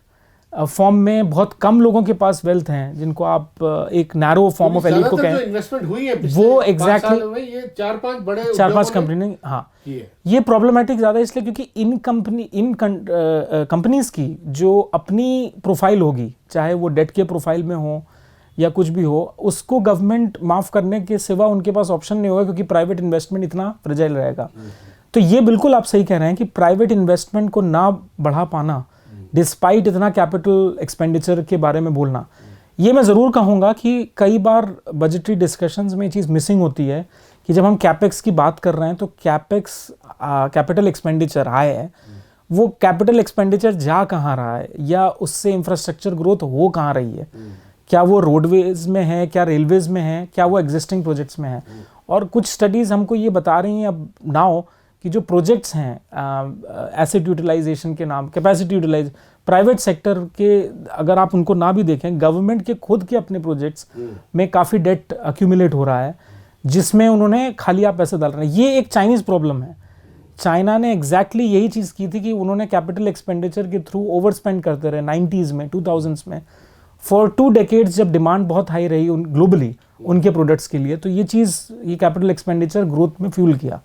फॉर्म में बहुत कम लोगों के पास वेल्थ हैं, जिनको आप एक नैरो फॉर्म ऑफ एलिट को कहें, इन्वेस्टमेंट हुई है वो एग्जैक्टली ये 4-5 बड़े 4-5 कंपनी ने, हाँ, ये प्रॉब्लमेटिक ज़्यादा इसलिए क्योंकि इन कंपनीज की जो अपनी प्रोफाइल होगी, चाहे वो डेट के प्रोफाइल में हो या कुछ भी हो, उसको गवर्नमेंट माफ़ करने के सिवा उनके पास ऑप्शन नहीं होगा, क्योंकि प्राइवेट इन्वेस्टमेंट इतना फ्रेजाइल रहेगा। तो ये बिल्कुल आप सही कह रहे हैं कि प्राइवेट इन्वेस्टमेंट को ना बढ़ा पाना, डिस्पाइट इतना कैपिटल एक्सपेंडिचर के बारे में बोलना, ये मैं ज़रूर कहूँगा कि कई बार बजटरी डिस्कशंस में ये चीज़ मिसिंग होती है कि जब हम कैपेक्स की बात कर रहे हैं तो कैपिटल एक्सपेंडिचर आए है, वो कैपिटल एक्सपेंडिचर जा कहाँ रहा है, या उससे इंफ्रास्ट्रक्चर ग्रोथ हो कहाँ रही है, क्या वो रोडवेज में है, क्या रेलवेज में है, क्या वो एग्जिस्टिंग प्रोजेक्ट्स में है। और कुछ स्टडीज़ हमको ये बता रही हैं अब नाउ कि जो प्रोजेक्ट्स हैं एसेट यूटिलाइजेशन के नाम, कैपेसिटी यूटिलाइज, प्राइवेट सेक्टर के अगर आप उनको ना भी देखें, गवर्नमेंट के खुद के अपने प्रोजेक्ट्स में काफ़ी डेट अक्यूमुलेट हो रहा है, जिसमें उन्होंने खाली आप पैसे डाल रहे हैं। ये एक चाइनीज़ प्रॉब्लम है। चाइना ने एग्जैक्टली यही चीज़ की थी कि उन्होंने कैपिटल एक्सपेंडिचर के थ्रू ओवर स्पेंड करते रहे 90s में, 2000s में, फॉर 2 डेकेड्स जब डिमांड बहुत हाई रही ग्लोबली उनके प्रोडक्ट्स के लिए, तो ये कैपिटल एक्सपेंडिचर ग्रोथ में फ्यूल किया।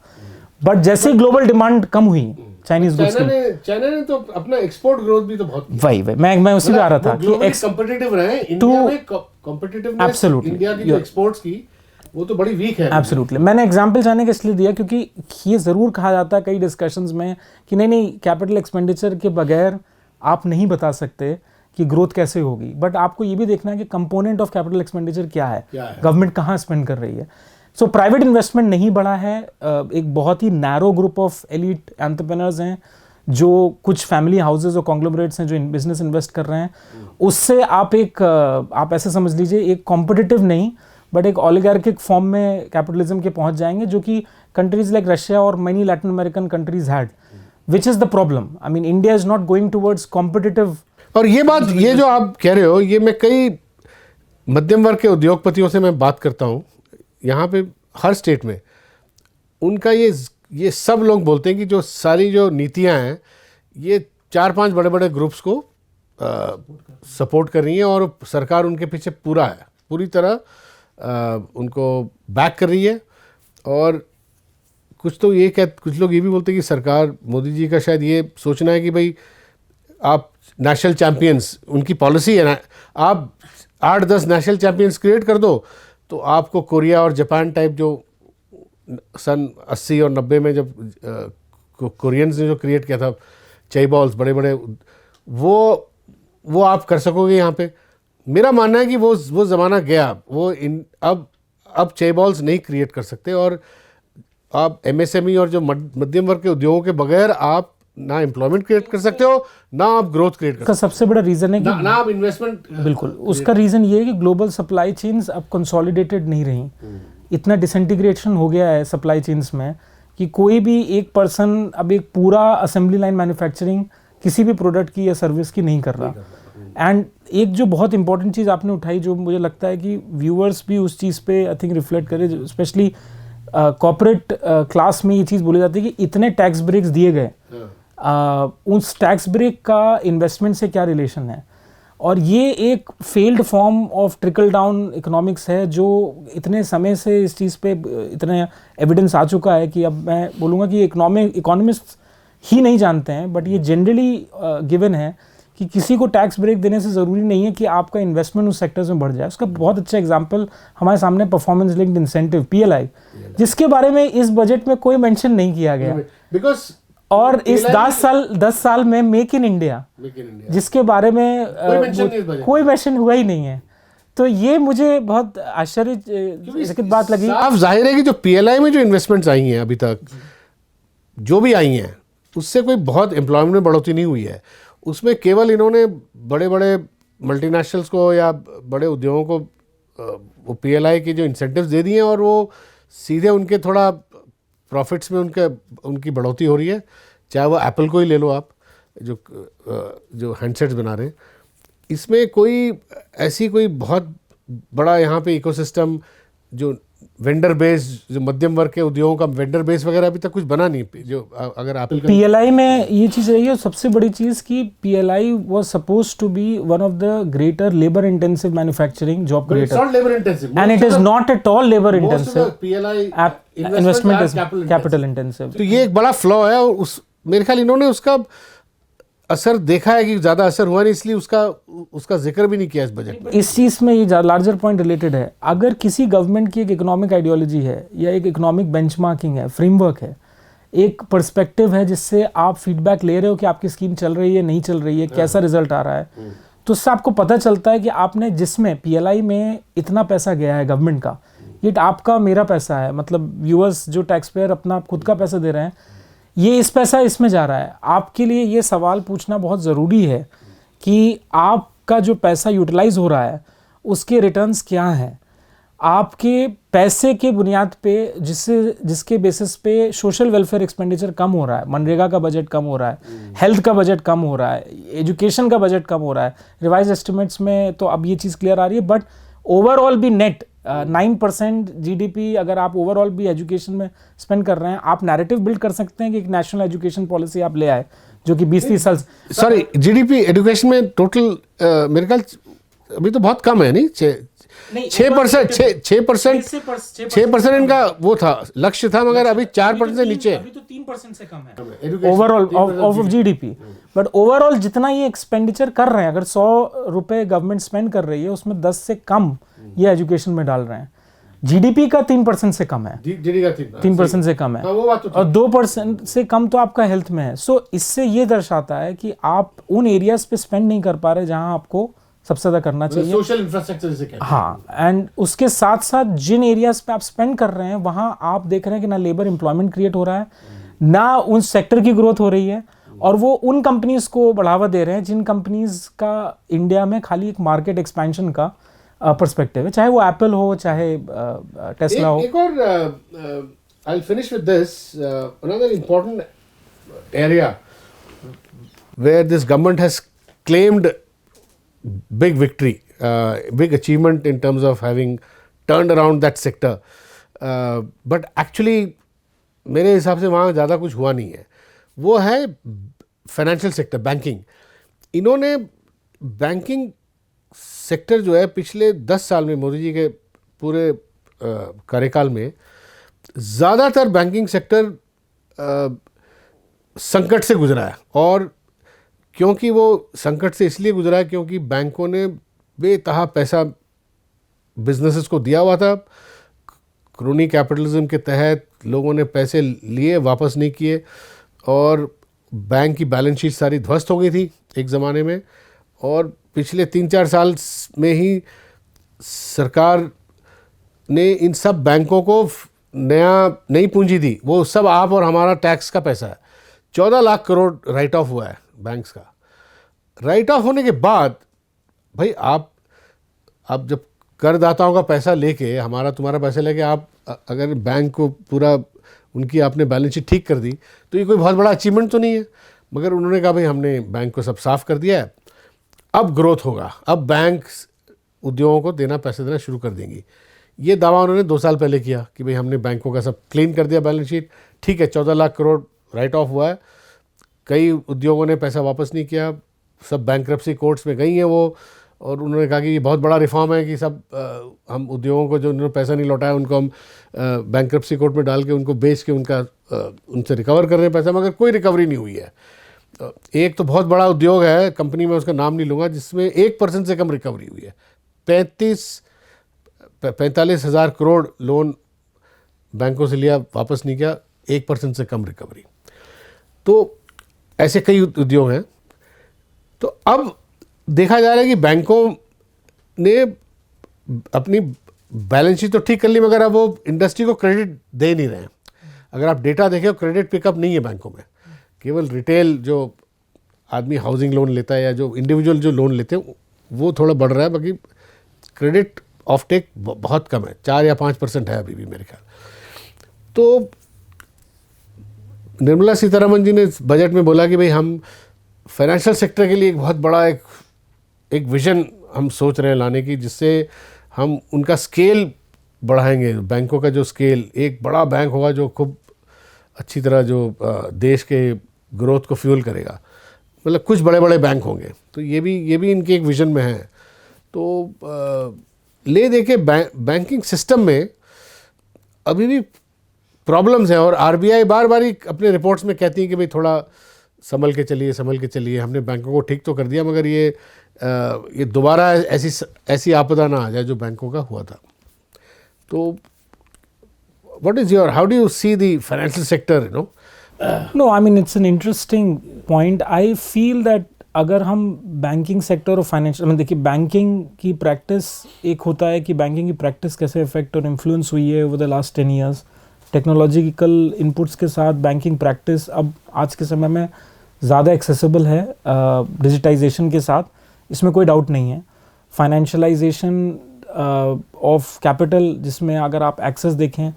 बट जैसे ग्लोबल डिमांड कम हुई चाइनीज गुड्स की, चाइना ने तो अपना एक्सपोर्ट ग्रोथ भी तो बहुत वही मैं उसी पे आ रहा था कि कंपिटिटिव रहे इंडिया में, कंपिटिटिवनेस इंडिया की जो एक्सपोर्ट्स की वो तो बड़ी वीक है। एब्सोल्युटली, मैंने एग्जांपल चाहने के इसलिए दिया क्योंकि ये ज़रूर कहा जाता है कई डिस्कशंस में कि नहीं कैपिटल एक्सपेंडिचर के बगैर आप नहीं बता सकते कि ग्रोथ कैसे होगी। बट आपको ये भी देखना है कि कंपोनेंट ऑफ कैपिटल एक्सपेंडिचर क्या है, गवर्नमेंट कहाँ स्पेंड कर रही है। सो प्राइवेट इन्वेस्टमेंट नहीं बढ़ा है। एक बहुत ही narrow group of elite entrepreneurs हैं जो कुछ फैमिली हाउसेज और कॉन्ग्लोमरेट्स हैं जो बिजनेस इन्वेस्ट कर रहे हैं, उससे आप ऐसे समझ लीजिए एक कॉम्पिटिटिव नहीं बट एक ओलिगार्किक फॉर्म में कैपिटलिज्म के पहुंच जाएंगे, जो कि कंट्रीज लाइक रशिया और many Latin American countries had, which is the problem. I mean India is not going towards competitive. और ये जो आप कह रहे हो, ये मैं कई मध्यम वर्ग के उद्योगपतियों से मैं बात करता हूँ यहाँ पे हर स्टेट में, उनका ये सब लोग बोलते हैं कि जो सारी जो नीतियाँ हैं ये 4-5 बड़े बड़े ग्रुप्स को सपोर्ट कर रही हैं और सरकार उनके पीछे पूरी तरह उनको बैक कर रही है. और कुछ लोग ये भी बोलते हैं कि सरकार मोदी जी का शायद ये सोचना है कि भाई आप नेशनल चैंपियंस, उनकी पॉलिसी है ना, आप 8-10 नेशनल चैंपियंस क्रिएट कर दो तो आपको कोरिया और जापान टाइप जो सन 80 और 90 में जब कोरियंस ने जो क्रिएट किया था चाइबॉल्स बड़े बड़े, वो आप कर सकोगे यहाँ पे. मेरा मानना है कि वो ज़माना गया. अब चाइबॉल्स नहीं क्रिएट कर सकते और आप एमएसएमई और जो मध्यम वर्ग के उद्योगों के बगैर आप ना एम्प्लॉयमेंट क्रिएट कर सकते हो, ना आप ग्रोथ क्रिएट कर सकते हो. सबसे बड़ा रीज़न है कि ना आप इन्वेस्टमेंट. बिल्कुल, उसका रीज़न ये है कि ग्लोबल सप्लाई चेन्स अब कंसोलिडेटेड नहीं रही. इतना डिसइंटीग्रेशन हो गया है सप्लाई चेन्स में कि कोई भी एक पर्सन अब एक पूरा असेंबली लाइन मैन्युफैक्चरिंग किसी भी प्रोडक्ट की या सर्विस की नहीं कर रहा. एंड एक जो बहुत इंपॉर्टेंट चीज़ आपने उठाई, जो मुझे लगता है कि व्यूअर्स भी उस चीज़ पे आई थिंक रिफ्लेक्ट करें, स्पेशली कॉर्पोरेट क्लास में ये चीज़ बोली जाती है कि इतने टैक्स ब्रेक्स दिए गए, उस टैक्स ब्रेक का इन्वेस्टमेंट से क्या रिलेशन है. और ये एक failed form of trickle down economics है जो इतने समय से इस चीज़ पे इतने एविडेंस आ चुका है कि अब मैं बोलूँगा कि इकोनॉमिस्ट ही नहीं जानते हैं, बट ये जनरली गिवन है कि किसी को टैक्स ब्रेक देने से ज़रूरी नहीं है कि आपका इन्वेस्टमेंट उस सेक्टर्स में बढ़ जाए. उसका बहुत अच्छा एग्जांपल हमारे सामने परफॉर्मेंस लिंक्ड इंसेंटिव PLI, जिसके बारे में इस बजट में कोई मेंशन नहीं किया गया. बिकॉज और इस 10 साल में मेक इन इंडिया जिसके बारे में कोई मेंशन हुआ ही नहीं है. तो ये मुझे बहुत आश्चर्यचकित बात लगी. साफ जाहिर है कि जो PLI में जो इन्वेस्टमेंट्स आई हैं अभी तक, जो भी आई हैं, उससे कोई बहुत एम्प्लॉयमेंट में बढ़ोतरी नहीं हुई है. उसमें केवल इन्होंने बड़े बड़े मल्टीनेशनल्स को या बड़े उद्योगों को वो PLI के जो इंसेंटिव्स दे दिए हैं और वो सीधे उनके थोड़ा प्रॉफिट्स में उनकी बढ़ोतरी हो रही है. चाहे वो एप्पल को ही ले लो आप, जो हैंडसेट्स बना रहे हैं, इसमें कोई बहुत बड़ा यहाँ पे इकोसिस्टम जो वेंडर बेस, जो मध्यम वर्ग के उद्योगों का वेंडर बेस वगैरह अभी तक कुछ बना नहीं. जो अगर आप PLI में ये चीज़ रही है सबसे बड़ी चीज़ कि PLI was supposed to be one of the greater labor intensive manufacturing job creator. It's not labor intensive. And it is not at all labor intensive. Most of the PLI investment is capital intensive. तो ये एक बड़ा flaw है और मेरे ख्याल इन्होंने उसका असर देखा है कि ज़्यादा असर हुआ नहीं, इसलिए उसका जिक्र भी नहीं किया इस बजट में. इस चीज़ में ये लार्जर पॉइंट रिलेटेड है. अगर किसी गवर्नमेंट की एक इकोनॉमिक आइडियोलॉजी है या एक इकोनॉमिक बेंचमार्किंग है, फ्रेमवर्क है, एक पर्सपेक्टिव है जिससे आप फीडबैक ले रहे हो कि आपकी स्कीम चल रही है नहीं चल रही है, कैसा रिजल्ट आ रहा है, तो उससे आपको पता चलता है कि आपने जिसमें PLI में इतना पैसा गया है गवर्नमेंट का, ये आपका मेरा पैसा है, मतलब व्यूअर्स जो टैक्स पेयर अपना खुद का पैसा दे रहे हैं, ये इस पैसा इसमें जा रहा है. आपके लिए ये सवाल पूछना बहुत ज़रूरी है कि आपका जो पैसा यूटिलाइज हो रहा है उसके रिटर्न्स क्या हैं. आपके पैसे के बुनियाद पे जिसके बेसिस पे सोशल वेलफेयर एक्सपेंडिचर कम हो रहा है, मनरेगा का बजट कम हो रहा है, हेल्थ का बजट कम हो रहा है, एजुकेशन का बजट कम हो रहा है. रिवाइज एस्टिमेट्स में तो अब ये चीज़ क्लियर आ रही है, बट ओवरऑल भी नेट 9% GDP अगर आप ओवरऑल भी एजुकेशन में स्पेंड कर रहे हैं, आप नैरेटिव बिल्ड कर सकते हैं कि एक नेशनल एजुकेशन पॉलिसी आप ले आए जो कि 20-30 साल. सॉरी, GDP एजुकेशन में टोटल मेरे ख्याल अभी तो बहुत कम है, नहीं 6% इनका वो था, लक्ष्य था, मगर अभी 4% से नीचे. अभी तो 3% से कम है overall of GDP. But overall जितना ये एक्सपेंडिचर कर रहे हैं, अगर 100 रुपए गवर्नमेंट स्पेंड कर रही है उसमें 10 से कम ये एजुकेशन में डाल रहे हैं. GDP का 3% से कम है, 3% से कम है, और 2% से कम तो आपका हेल्थ में है. सो इससे ये दर्शाता है कि आप उन एरियाज पे स्पेंड नहीं कर पा रहे जहां आपको सबसे ज्यादा करना चाहिए, सोशल इंफ्रास्ट्रक्चर जिसे कहते हैं. हाँ, एंड उसके साथ साथ जिन एरियाज पे आप स्पेंड कर रहे हैं वहां आप देख रहे हैं कि ना लेबर एम्प्लॉयमेंट क्रिएट हो रहा है, ना उन सेक्टर की ग्रोथ हो रही है, और वो उन कंपनीज को बढ़ावा दे रहे हैं जिन कंपनीज का इंडिया में खाली एक मार्केट एक्सपेंशन का पर्सपेक्टिव है, चाहे वो एप्पल हो चाहे टेस्ला हो। एक और I'll finish with this. Another important area where this government has claimed big victory, big achievement in terms of having turned around that sector. But actually, मेरे हिसाब से वहाँ ज़्यादा कुछ हुआ नहीं है। वो है फाइनेंशियल सेक्टर, बैंकिंग। इन्होंने बैंकिंग सेक्टर जो है पिछले 10 साल में, मोदी जी के पूरे कार्यकाल में, ज़्यादातर बैंकिंग सेक्टर संकट से गुजरा है। और क्योंकि वो संकट से इसलिए गुजरा है क्योंकि बैंकों ने बेतहा पैसा बिजनेसेस को दिया हुआ था। क्रोनी कैपिटलिज्म के तहत लोगों ने पैसे लिए, वापस नहीं किए, और बैंक की बैलेंस शीट सारी ध्वस्त हो गई थी एक ज़माने में। और पिछले 3-4 साल में ही सरकार ने इन सब बैंकों को नई पूंजी दी। वो सब आप और हमारा टैक्स का पैसा है। 14 लाख करोड़ राइट ऑफ हुआ है बैंक्स का। राइट ऑफ होने के बाद भाई आप जब करदाताओं का पैसा लेके, हमारा तुम्हारा पैसा लेके, आप अगर बैंक को पूरा उनकी आपने बैलेंस शीट ठीक कर दी तो ये कोई बहुत बड़ा अचीवमेंट तो नहीं है। मगर उन्होंने कहा भाई हमने बैंक को सब साफ कर दिया है, अब ग्रोथ होगा, अब बैंक उद्योगों को पैसे देना शुरू कर देंगी। ये दावा उन्होंने 2 साल पहले किया कि भाई हमने बैंकों का सब क्लीन कर दिया बैलेंस शीट। ठीक है, 14 लाख करोड़ राइट ऑफ हुआ है, कई उद्योगों ने पैसा वापस नहीं किया, सब बैंक्रप्सी कोर्ट्स में गई हैं वो। और उन्होंने कहा कि ये बहुत बड़ा रिफॉर्म है कि सब हम उद्योगों को जो उन्होंने पैसा नहीं लौटाया उनको हम बैंक्रप्सी कोर्ट में डाल के उनको बेच के उनसे रिकवर कर रहे हैं पैसा, मगर कोई रिकवरी नहीं हुई है। एक तो बहुत बड़ा उद्योग है, कंपनी में उसका नाम नहीं लूँगा, जिसमें 1% से कम रिकवरी हुई है। 45,000 करोड़ लोन बैंकों से लिया, वापस नहीं किया, 1% से कम रिकवरी। तो ऐसे कई उद्योग हैं। तो अब देखा जा रहा है कि बैंकों ने अपनी बैलेंस शीट तो ठीक कर ली, मगर अब वो इंडस्ट्री को क्रेडिट दे नहीं रहे हैं। अगर आप डेटा देखें, क्रेडिट पिकअप नहीं है बैंकों में। केवल रिटेल जो आदमी हाउसिंग लोन लेता है या जो इंडिविजुअल जो लोन लेते हैं वो थोड़ा बढ़ रहा है, बाकी क्रेडिट ऑफ टेक बहुत कम है, 4 या 5% है अभी भी मेरे ख्याल। तो निर्मला सीतारमण जी ने बजट में बोला कि भाई हम फाइनेंशियल सेक्टर के लिए एक बहुत बड़ा एक विजन हम सोच रहे हैं लाने की, जिससे हम उनका स्केल बढ़ाएंगे। बैंकों का जो स्केल, एक बड़ा बैंक होगा जो खूब अच्छी तरह जो देश के ग्रोथ को फ्यूल करेगा, मतलब कुछ बड़े बड़े बैंक होंगे। तो ये भी इनके एक विजन में है। तो ले देके बैंकिंग सिस्टम में अभी भी प्रॉब्लम्स हैं, और आरबीआई बार बार ही अपने रिपोर्ट्स में कहती है कि भाई थोड़ा संभल के चलिए, हमने बैंकों को ठीक तो कर दिया, मगर ये दोबारा ऐसी आपदा ना आ जाए जो बैंकों का हुआ था। तो how do you see the financial sector, you know? No, I mean it's an interesting point. I feel that अगर हम बैंकिंग सेक्टर और फाइनेंशियल में देखिए, बैंकिंग की प्रैक्टिस एक होता है कि बैंकिंग की प्रैक्टिस कैसे इफेक्ट और इन्फ्लुएंस हुई है over the last 10 years। Technological inputs के साथ बैंकिंग प्रैक्टिस अब आज के समय में ज़्यादा एक्सेसिबल है डिजिटाइजेशन के साथ, इसमें कोई डाउट नहीं है। फाइनेंशियलाइजेशन ऑफ कैपिटल, जिसमें अगर आप एक्सेस देखें,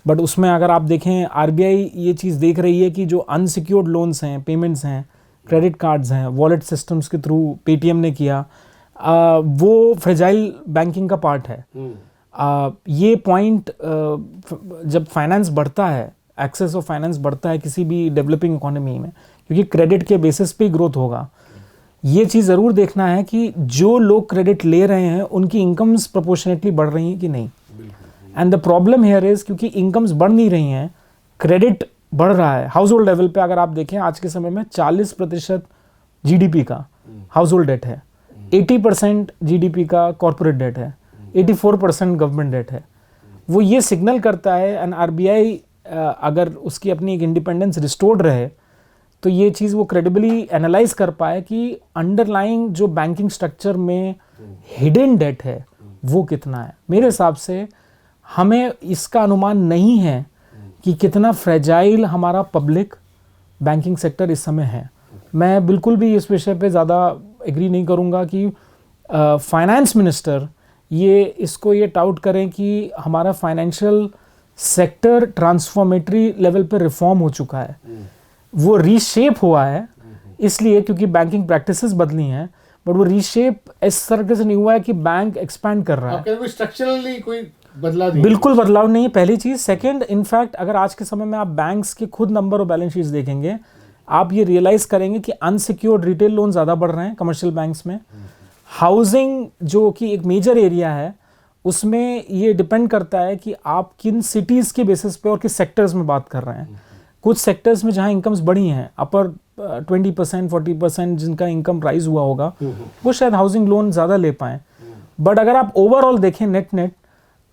बट उसमें अगर आप देखें आरबीआई ये चीज़ देख रही है कि जो अनसिक्योर्ड लोन्स हैं, पेमेंट्स हैं, क्रेडिट कार्ड्स हैं, वॉलेट सिस्टम्स के थ्रू पेटीएम ने किया, वो फ्रेजाइल बैंकिंग का पार्ट है। ये पॉइंट जब फाइनेंस बढ़ता है, एक्सेस ऑफ फाइनेंस बढ़ता है किसी भी डेवलपिंग इकोनॉमी में, क्योंकि क्रेडिट के बेसिस पे ग्रोथ होगा। ये चीज़ ज़रूर देखना है कि जो लोग क्रेडिट ले रहे हैं उनकी इनकम्स प्रोपोर्शनेटली बढ़ रही हैं कि नहीं। And the problem here is क्योंकि इनकम्स बढ़ नहीं रही हैं, क्रेडिट बढ़ रहा है। हाउस होल्ड लेवल पे अगर आप देखें आज के समय में 40% जीडीपी का हाउस होल्ड डेट है, 80% जीडीपी का कॉर्पोरेट डेट है, 84% गवर्नमेंट डेट है। वो ये सिग्नल करता है, एंड आरबीआई अगर उसकी अपनी एक इंडिपेंडेंस रिस्टोर्ड रहे तो ये चीज़ वो क्रेडिबली एनालाइज कर पाए कि अंडरलाइंग जो बैंकिंग स्ट्रक्चर में हिडन डेट है वो कितना है। मेरे हिसाब से हमें इसका अनुमान नहीं है कि कितना फ्रेजाइल हमारा पब्लिक बैंकिंग सेक्टर इस समय है। मैं बिल्कुल भी इस विषय पे ज़्यादा एग्री नहीं करूँगा कि फाइनेंस मिनिस्टर इसको ये टाउट करें कि हमारा फाइनेंशियल सेक्टर ट्रांसफॉर्मेटरी लेवल पे रिफॉर्म हो चुका है, वो रीशेप हुआ है इसलिए क्योंकि बैंकिंग प्रैक्टिसेस बदली हैं, बट वो रीशेप इस तरह से नहीं हुआ है कि बैंक एक्सपैंड कर रहा है। स्ट्रक्चरली कोई बदलाव नहीं, बिल्कुल बदलाव नहीं है, पहली चीज़। सेकंड, इनफैक्ट अगर आज के समय में आप बैंक्स के खुद नंबर और बैलेंस शीट्स देखेंगे, आप ये रियलाइज करेंगे कि अनसिक्योर्ड रिटेल लोन ज़्यादा बढ़ रहे हैं कमर्शियल बैंक्स में। हाउसिंग जो कि एक मेजर एरिया है, उसमें ये डिपेंड करता है कि आप किन सिटीज़ के बेसिस पे और किस सेक्टर्स में बात कर रहे हैं। कुछ सेक्टर्स में जहाँ इनकम्स बढ़ी हैं, अपर 20% 40% जिनका इनकम राइज हुआ होगा, वो शायद हाउसिंग लोन ज़्यादा ले पाएँ। बट अगर आप ओवरऑल देखें नेट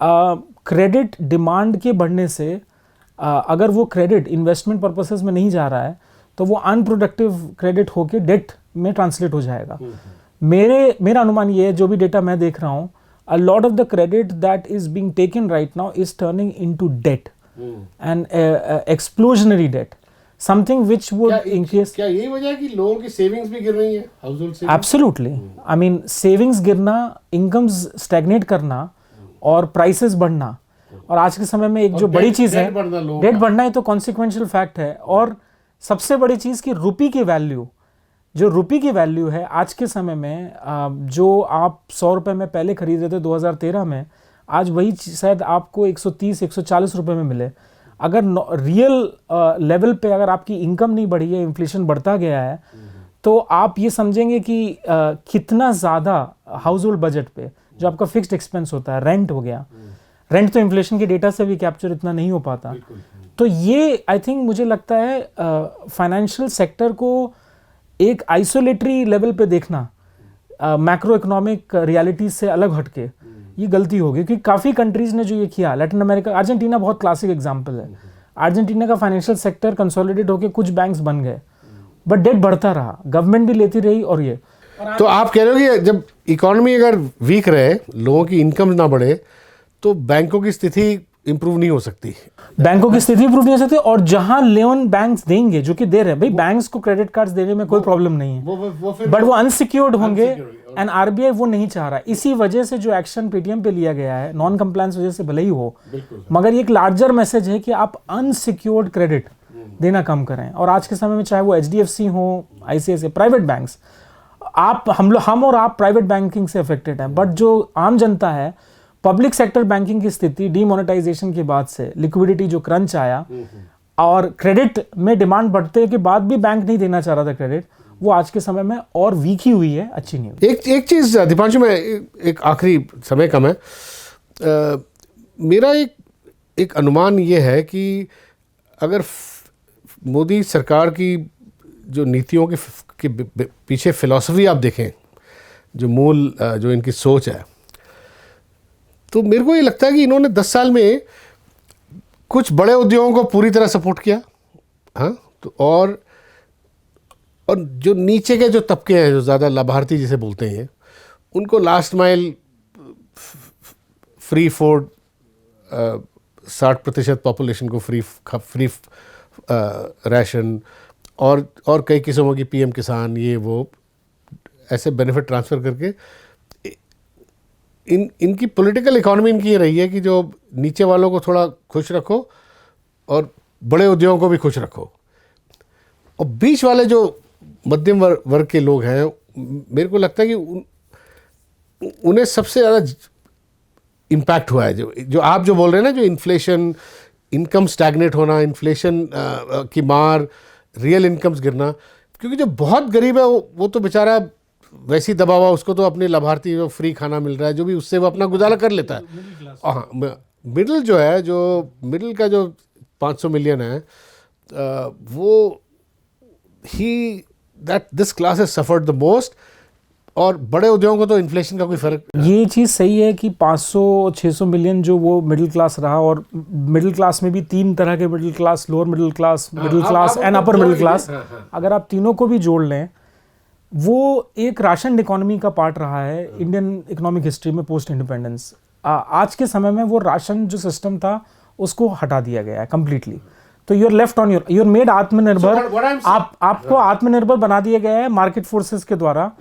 क्रेडिट डिमांड के बढ़ने से अगर वो क्रेडिट इन्वेस्टमेंट पर्पसेस में नहीं जा रहा है तो वो अनप्रोडक्टिव क्रेडिट होके डेट में ट्रांसलेट हो जाएगा। मेरा अनुमान ये है, जो भी डेटा मैं देख रहा हूँ, a lot of the credit that is being taken right now is turning into debt and explosionary debt, something which would increase. क्या यही वजह है कि लोगों की सेविंग्स भी गिर रही है, household savings? Absolutely. I mean savings गिरना, इनकम्स स्टैग्नेट करना और प्राइसेस बढ़ना, और आज के समय में एक जो बड़ी चीज़ है डेट बढ़ना, है तो कॉन्सिक्वेंशियल फैक्ट है। और सबसे बड़ी चीज़ कि रुपी की वैल्यू, जो रुपी की वैल्यू है आज के समय में, जो आप 100 रुपये में पहले खरीद रहे थे 2013 में, आज वही शायद आपको 130-140 रुपये में मिले। अगर रियल लेवल पे अगर आपकी इनकम नहीं बढ़ी है, इन्फ्लेशन बढ़ता गया है, तो आप ये समझेंगे कि कितना ज़्यादा हाउस होल्ड बजट पे जो आपका फिक्स्ड एक्सपेंस होता है, रेंट हो गया, रेंट तो इन्फ्लेशन के डेटा से भी कैप्चर इतना नहीं हो पाता। तो ये आई थिंक मुझे लगता है फाइनेंशियल सेक्टर को एक आइसोलेटरी लेवल पे देखना, मैक्रो इकोनॉमिक रियलिटीज से अलग हटके, ये गलती होगी। क्योंकि काफ़ी कंट्रीज ने जो ये किया, लैटिन अमेरिका, अर्जेंटीना बहुत क्लासिक एग्जांपल है। अर्जेंटीना का फाइनेंशियल सेक्टर कंसोलिडेट होकर कुछ बैंक्स बन गए, बट डेट बढ़ता रहा, गवर्नमेंट भी लेती रही। और ये तो आप कह रहे हो कि जब इकोनॉमी अगर वीक रहे, लोगों की इनकम ना बढ़े, तो बैंकों की स्थिति इंप्रूव नहीं हो सकती। बैंकों की स्थिति इंप्रूव नहीं हो सकती। और जहां लोन बैंक्स देंगे, जो कि दे रहे हैं, भाई बैंक्स को क्रेडिट कार्ड्स देने में कोई प्रॉब्लम नहीं है, बट वो अनसिक्योर्ड होंगे, एंड आरबीआई वो नहीं चाह रहा। इसी वजह से जो एक्शन पेटीएम पे लिया गया है, नॉन कंप्लायंस वजह से भले ही हो, मगर ये एक लार्जर मैसेज है कि आप अनसिक्योर्ड क्रेडिट देना कम करें। और आज के समय में चाहे वो HDFC हो, ICICI, प्राइवेट बैंक्स, हम और आप प्राइवेट बैंकिंग से अफेक्टेड हैं, बट जो आम जनता है, पब्लिक सेक्टर बैंकिंग की स्थिति डीमोनेटाइजेशन के बाद से, लिक्विडिटी जो क्रंच आया और क्रेडिट में डिमांड बढ़ते के बाद भी बैंक नहीं देना चाह रहा था क्रेडिट, वो आज के समय में और वीक ही हुई है, अच्छी नहीं हुई। एक चीज़ दीपांशु में, एक आखिरी समय कम है, मेरा एक अनुमान ये है कि अगर मोदी सरकार की जो नीतियों के पीछे फिलॉसफी आप देखें, जो मूल जो इनकी सोच है, तो मेरे को ये लगता है कि इन्होंने 10 साल में कुछ बड़े उद्योगों को पूरी तरह सपोर्ट किया, हाँ, तो और जो नीचे के जो तबके हैं, जो ज़्यादा लाभार्थी जिसे बोलते हैं, उनको last mile free food, 60% population को फ्री राशन, और कई किस्मों की PM किसान, ये वो ऐसे बेनिफिट ट्रांसफ़र करके इनकी पॉलिटिकल इकोनॉमी इनकी ये रही है कि जो नीचे वालों को थोड़ा खुश रखो और बड़े उद्योगों को भी खुश रखो, और बीच वाले जो मध्यम वर्ग के लोग हैं, मेरे को लगता है कि उन्हें सबसे ज़्यादा इम्पैक्ट हुआ है। जो आप जो बोल रहे हैं ना, जो इन्फ्लेशन, इनकम स्टैग्नेट होना, इन्फ्लेशन की मार, रियल इनकम्स गिरना, क्योंकि जो बहुत गरीब है वो तो बेचारा वैसी दबा हुआ, उसको तो अपने लाभार्थी जो फ्री खाना मिल रहा है, जो भी, उससे वो अपना गुजारा कर लेता है। हाँ, मिडिल जो है, जो मिडिल का जो 500 मिलियन है, वो this class has suffered the most. और बड़े उद्योगों को तो इन्फ्लेशन का कोई फर्क, ये चीज़ सही है कि 500-600 मिलियन जो वो मिडिल क्लास रहा, और मिडिल क्लास में भी 3 तरह के middle class, lower middle class and upper middle class, अगर आप तीनों को भी जोड़ लें, वो एक राशन इकोनॉमी का पार्ट रहा है इंडियन इकोनॉमिक हिस्ट्री में पोस्ट इंडिपेंडेंस। आज के समय में वो राशन जो सिस्टम था उसको हटा दिया गया है कम्प्लीटली। तो you are left on your, you are made आत्मनिर्भर। So what I'm saying- आपको आत्मनिर्भर बना दिया गया है मार्केट फोर्सेस के द्वारा,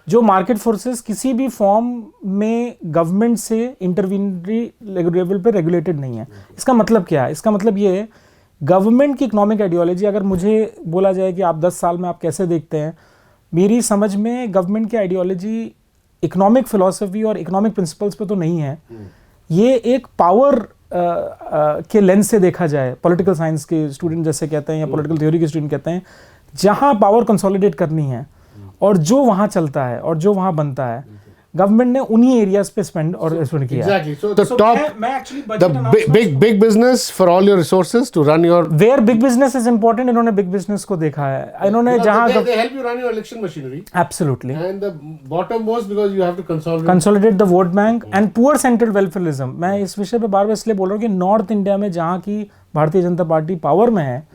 जो मार्केट फोर्सेस किसी भी फॉर्म में गवर्नमेंट से इंटरवीनरी लेवल पे रेगुलेटेड नहीं है। इसका मतलब क्या है? इसका मतलब ये है गवर्नमेंट की इकोनॉमिक आइडियोलॉजी, अगर मुझे बोला जाए कि आप 10 साल में आप कैसे देखते हैं, मेरी समझ में गवर्नमेंट की आइडियोलॉजी इकोनॉमिक फिलॉसफी और इकोनॉमिक प्रिंसिपल्स पे तो नहीं है। ये एक पावर के लेंस से देखा जाए, पॉलिटिकल साइंस के स्टूडेंट जैसे कहते हैं या पॉलिटिकल थ्योरी के स्टूडेंट कहते हैं, जहां पावर कंसोलिडेट करनी है और जो वहां चलता है और जो वहां बनता है, गवर्नमेंट ने उन्हीं एरियाज पे स्पेंड किया। Exactly. So the top, मैं actually the budget announcements- big business for all your resources to run your. Where big business is important, इन्होंने बिग बिजनेस को देखा है, इन्होंने जहां They help you run your election machinery. Absolutely And the bottom most because you have to consolidate. Consolidate the vote bank and poor central welfarism. मैं इस विषय पे बार बार इसलिए बोल रहा हूँ कि नॉर्थ इंडिया में जहाँ की भारतीय जनता पार्टी पावर में है,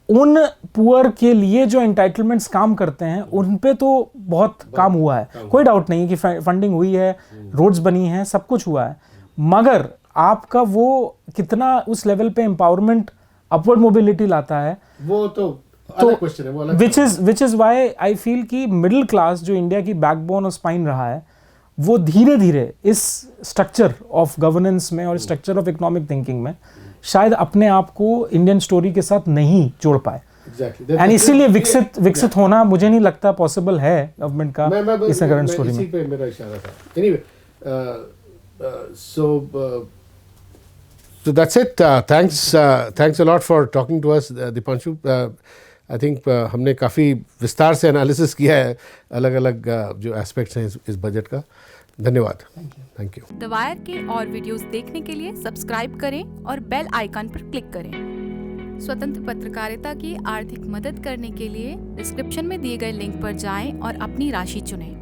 उन पुअर के लिए जो एंटाइटलमेंट्स काम करते हैं उन पे तो बहुत काम हुआ है, कोई डाउट नहीं कि फंडिंग हुई है, रोड्स बनी हैं, सब कुछ हुआ है, मगर आपका वो कितना उस लेवल पे एम्पावरमेंट, अपवर्ड मोबिलिटी लाता है, वो तो अलग क्वेश्चन है, वो अलग which is why I feel कि मिडिल क्लास जो इंडिया की बैकबोन और स्पाइन रहा है, वो धीरे धीरे इस स्ट्रक्चर ऑफ गवर्नेंस में और स्ट्रक्चर ऑफ इकोनॉमिक थिंकिंग में शायद अपने आप को इंडियन स्टोरी के साथ नहीं जोड़ पाए। Exactly. एंड इसीलिए विकसित होना मुझे नहीं लगता पॉसिबल है गवर्नमेंट का इस करंट स्टोरी में। इसी पे मेरा इशारा था। Anyway, so that's it. Thanks a lot for talking to us, Dipanshu. I think हमने काफ़ी विस्तार से एनालिसिस किया है अलग-अलग जो एस्पेक्ट्स हैं इस बजट का। धन्यवाद। Thank you. द वायर के और वीडियोस देखने के लिए सब्सक्राइब करें और बेल आइकन पर क्लिक करें। स्वतंत्र पत्रकारिता की आर्थिक मदद करने के लिए डिस्क्रिप्शन में दिए गए लिंक पर जाएं और अपनी राशि चुनें।